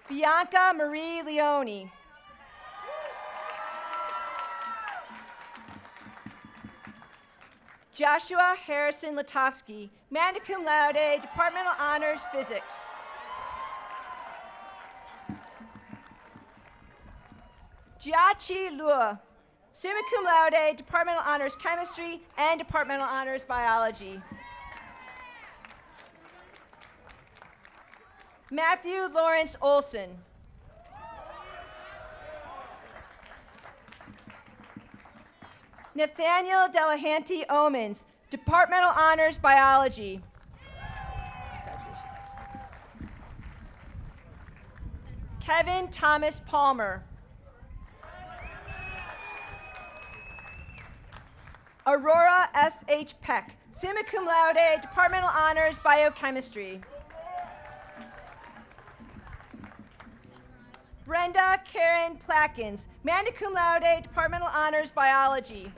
Bianca Marie Leone. Joshua Harrison Latofsky, magna cum laude, Departmental Honors Physics. Jiaqi Lua, summa cum laude, Departmental Honors Chemistry and Departmental Honors Biology. Matthew Lawrence Olson. Nathaniel Delahanty Omens, Departmental Honors Biology. Kevin Thomas Palmer. Aurora S.H. Peck, summa cum laude, Departmental Honors Biochemistry. Brenda Karen Plackins, magna cum laude, Departmental Honors Biology.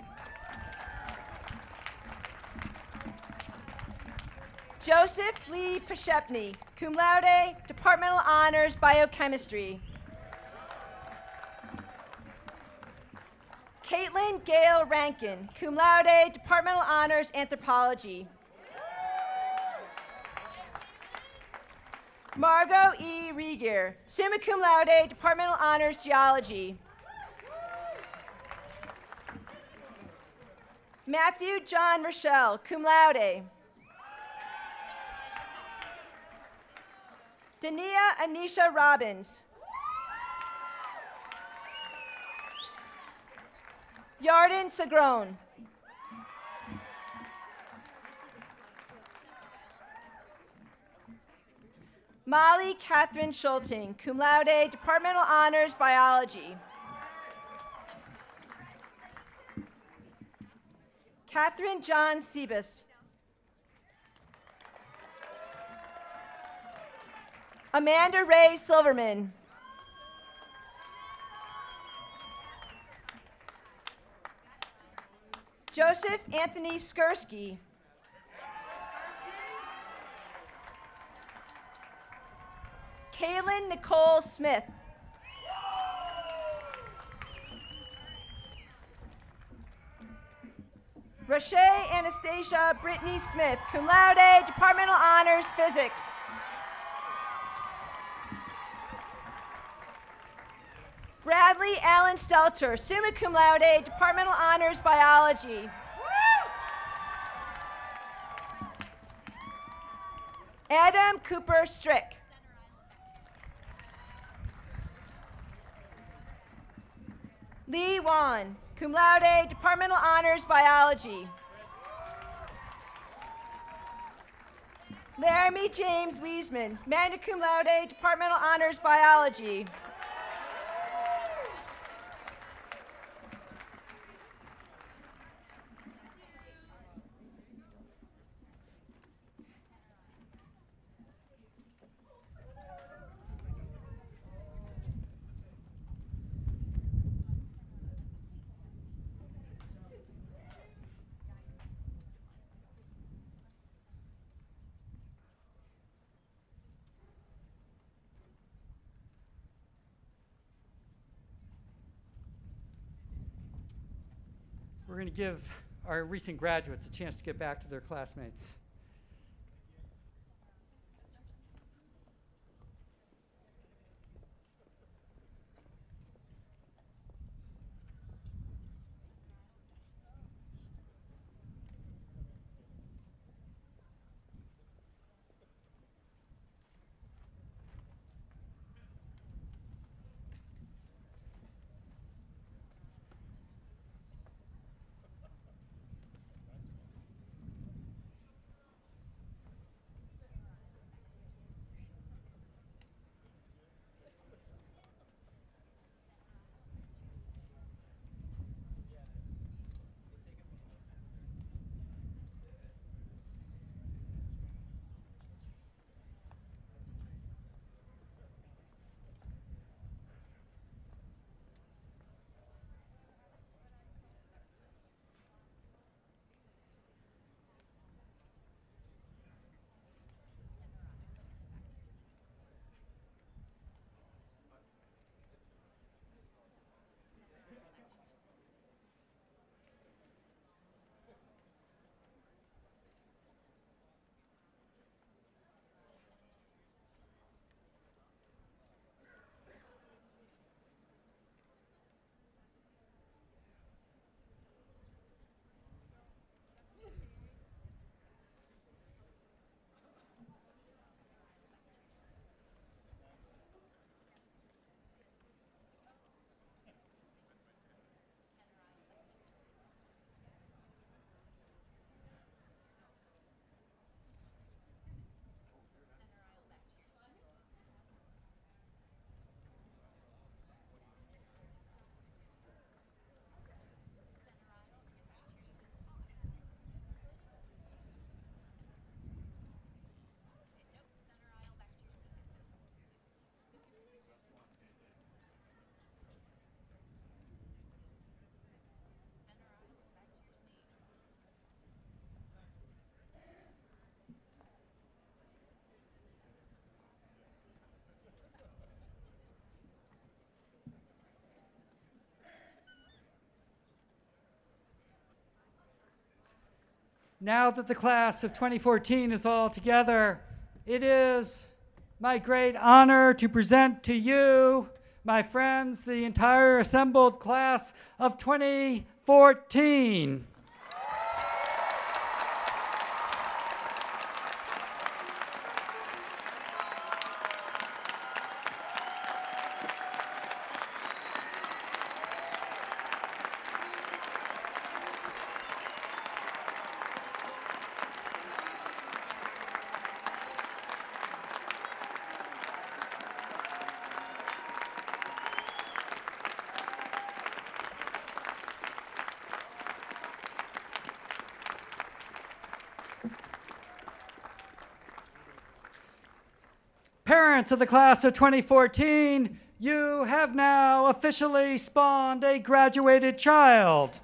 Joseph Lee Pashepny, cum laude, Departmental Honors Biochemistry. Caitlin Gail Rankin, cum laude, Departmental Honors Anthropology. Margot E. Rieger, summa cum laude, Departmental Honors Geology. Matthew John Rochelle, cum laude. Dania Anisha Robbins. Yarden Sagron. Molly Catherine Schulting, cum laude, Departmental Honors Biology. Catherine John Sebus. Amanda Ray Silverman. Joseph Anthony Skursky. Kaylin Nicole Smith. Roche Anastasia Brittany Smith, cum laude, Departmental Honors Physics. Bradley Allen Stelter, summa cum laude, Departmental Honors Biology. Adam Cooper Strick. Lee Wan, cum laude, Departmental Honors Biology. Laramie James Wiesman, magna cum laude, Departmental Honors Biology. We're going to give our recent graduates a chance to get back to their classmates. Now that the class of 2014 is all together, it is my great honor to present to you, my friends, the entire assembled class of 2014. Parents of the class of 2014, you have now officially spawned a graduated child.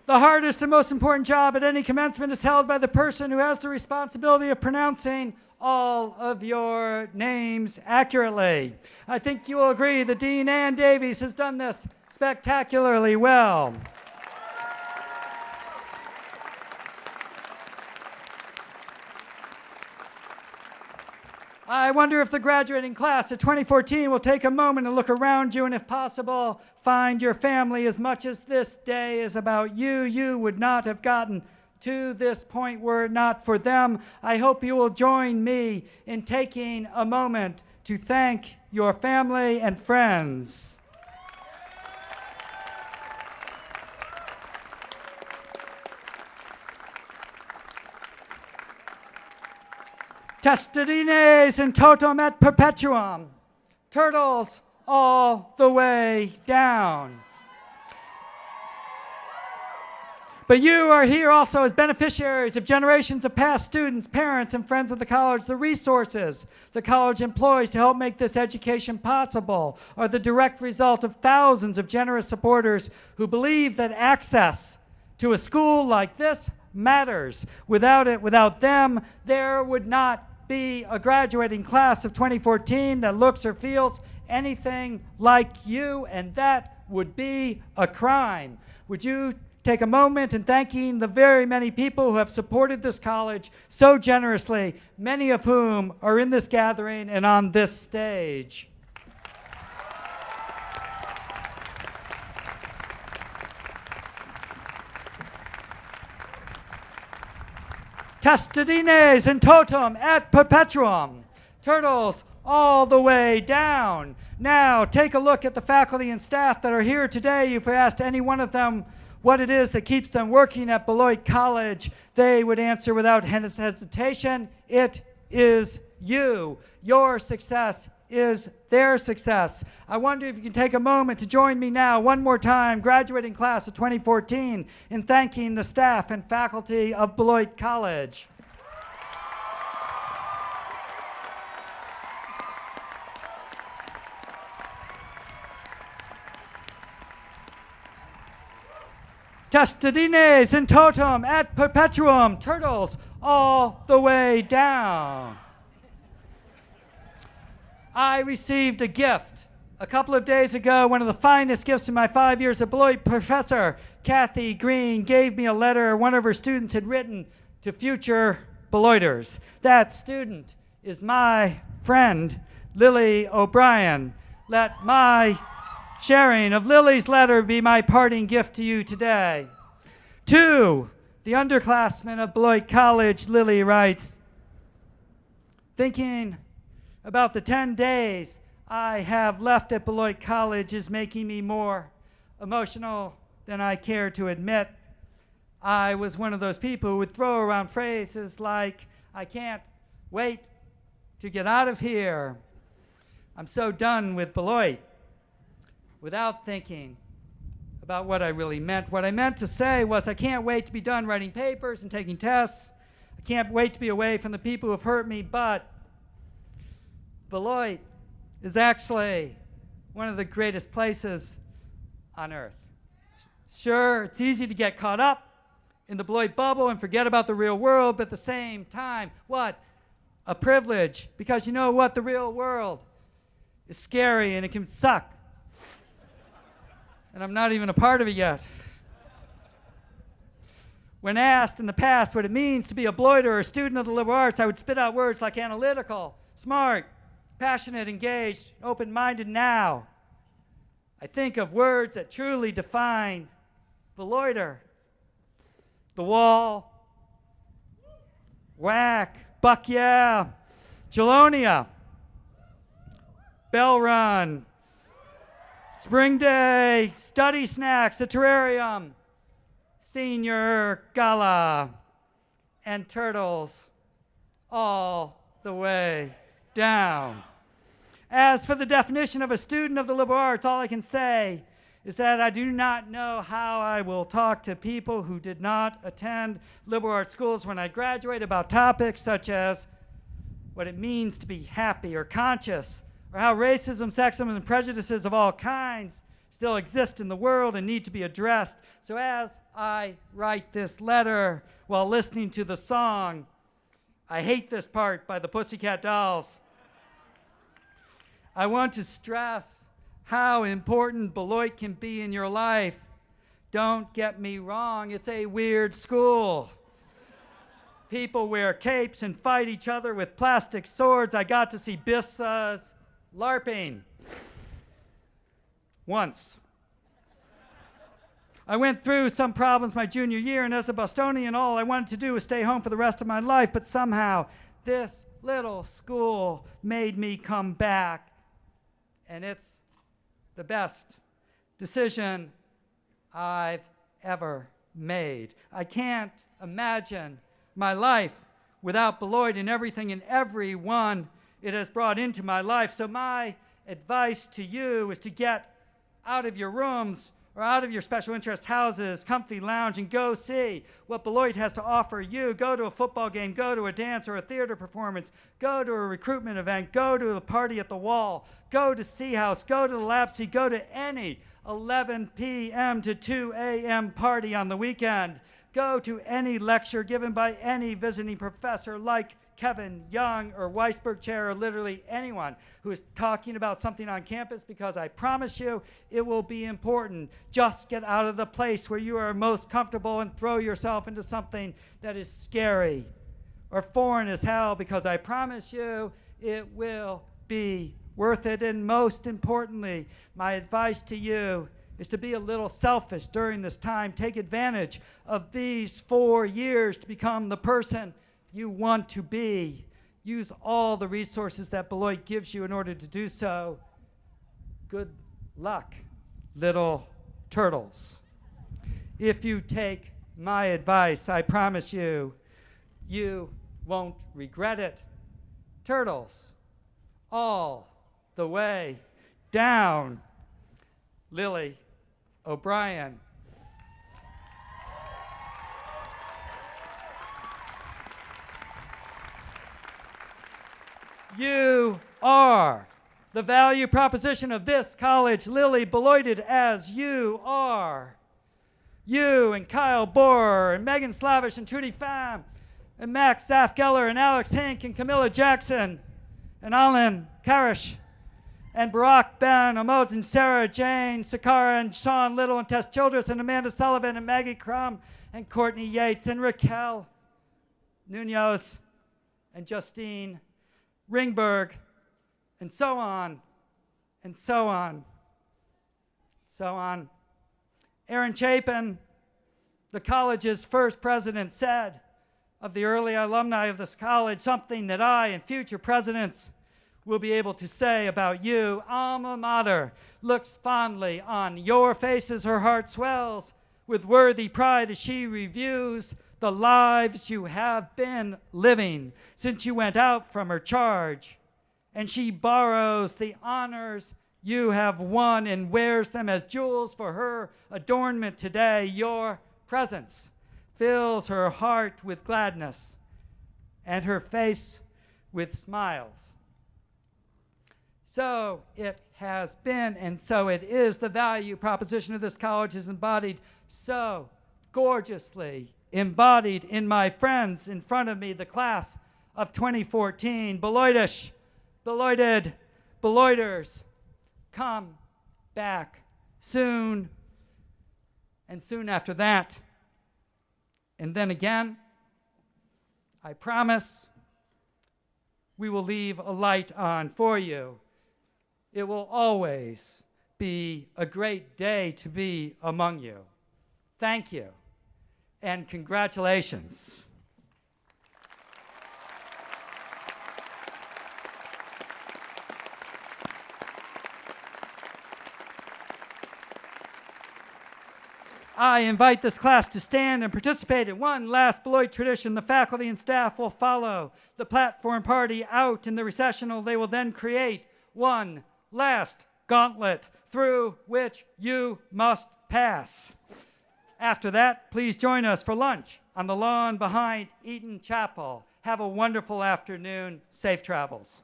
The hardest and most important job at any commencement is held by the person who has the responsibility of pronouncing all of your names accurately. I think you will agree that Dean Ann Davies has done this spectacularly well. I wonder if the graduating class of 2014 will take a moment and look around you and, if possible, find your family. As much as this day is about you, you would not have gotten to this point were it not for them. I hope you will join me in taking a moment to thank your family and friends. Testudines in totum et perpetuum. Turtles all the way down. But you are here also as beneficiaries of generations of past students, parents, and friends of the college. The resources the college employs to help make this education possible are the direct result of thousands of generous supporters who believe that access to a school like this matters. Without them, there would not be a graduating class of 2014 that looks or feels anything like you, and that would be a crime. Would you take a moment in thanking the very many people who have supported this college so generously, many of whom are in this gathering and on this stage? Testudines in totum et perpetuum. Turtles all the way down. Now, take a look at the faculty and staff that are here today. If we asked any one of them what it is that keeps them working at Beloit College, they would answer without hesitation, it is you. Your success is their success. I wonder if you can take a moment to join me now one more time, graduating class of 2014, in thanking the staff and faculty of Beloit College. Testudines in totum et perpetuum. Turtles all the way down. I received a gift a couple of days ago, one of the finest gifts in my 5 years at Beloit. Professor Kathy Green gave me a letter one of her students had written to future Beloiters. That student is my friend, Lily O'Brien. Let my sharing of Lily's letter be my parting gift to you today. To the underclassmen of Beloit College, Lily writes, thinking about the 10 days I have left at Beloit College is making me more emotional than I care to admit. I was one of those people who would throw around phrases like, I can't wait to get out of here. I'm so done with Beloit, without thinking about what I really meant. What I meant to say was, I can't wait to be done writing papers and taking tests. I can't wait to be away from the people who have hurt me, but Beloit is actually one of the greatest places on earth. Sure, it's easy to get caught up in the Beloit bubble and forget about the real world, but at the same time, what a privilege, because you know what? The real world is scary and it can suck. and I'm not even a part of it yet. When asked in the past what it means to be a Beloiter or a student of the liberal arts, I would spit out words like analytical, smart, passionate, engaged, open-minded. Now, I think of words that truly define Beloiter. The wall, whack, buck yeah, Jalonia, bell run, spring day, study snacks, the terrarium, senior gala, and turtles all the way down. As for the definition of a student of the liberal arts, all I can say is that I do not know how I will talk to people who did not attend liberal arts schools when I graduate about topics such as what it means to be happy or conscious, or how racism, sexism, and prejudices of all kinds still exist in the world and need to be addressed. So as I write this letter while listening to the song, I Hate This Part by the Pussycat Dolls, I want to stress how important Beloit can be in your life. Don't get me wrong, it's a weird school. People wear capes and fight each other with plastic swords. I got to see Bissa's LARPing once. I went through some problems my junior year, and as a Bostonian, all I wanted to do was stay home for the rest of my life, but somehow this little school made me come back, and it's the best decision I've ever made. I can't imagine my life without Beloit and everything and everyone it has brought into my life. So my advice to you is to get out of your rooms or out of your special interest houses, comfy lounge, and go see what Beloit has to offer you. Go to a football game, go to a dance or a theater performance, go to a recruitment event, go to the party at the wall, go to Sea House, go to the Lapsy, go to any 11 p.m. to 2 a.m. party on the weekend. Go to any lecture given by any visiting professor like Kevin Young or Weisberg Chair or literally anyone who is talking about something on campus, because I promise you it will be important. Just get out of the place where you are most comfortable and throw yourself into something that is scary or foreign as hell, because I promise you it will be worth it. And most importantly, my advice to you is to be a little selfish during this time. Take advantage of these 4 years to become the person you want to be. Use all the resources that Beloit gives you in order to do so. Good luck, little turtles. If you take my advice, I promise you, you won't regret it. Turtles, all the way down. Lily O'Brien. You are the value proposition of this college, Lily, Beloited as you are. You and Kyle Bohr and Megan Slavish and Trudy Pham and Max Zafgeller and Alex Hink and Camilla Jackson and Alan Karish and Barack Ben, Amod and Sarah Jane, Sakara and Sean Little and Tess Childress and Amanda Sullivan and Maggie Crum and Courtney Yates and Raquel Nunez and Justine Ringberg, and so on, and so on, so on. Aaron Chapin, the college's first president, said of the early alumni of this college something that I and future presidents will be able to say about you. Alma mater looks fondly on your faces. Her heart swells with worthy pride as she reviews the lives you have been living since you went out from her charge. And she borrows the honors you have won and wears them as jewels for her adornment today. Your presence fills her heart with gladness and her face with smiles. So it has been, and so it is. The value proposition of this college is embodied so gorgeously, embodied in my friends in front of me, the class of 2014. Beloitish, Beloited, Beloiters, come back soon and soon after that. And then again, I promise we will leave a light on for you. It will always be a great day to be among you. Thank you, and congratulations. I invite this class to stand and participate in one last Beloit tradition. The faculty and staff will follow the platform party out in the recessional. They will then create one last gauntlet through which you must pass. After that, please join us for lunch on the lawn behind Eaton Chapel. Have a wonderful afternoon. Safe travels.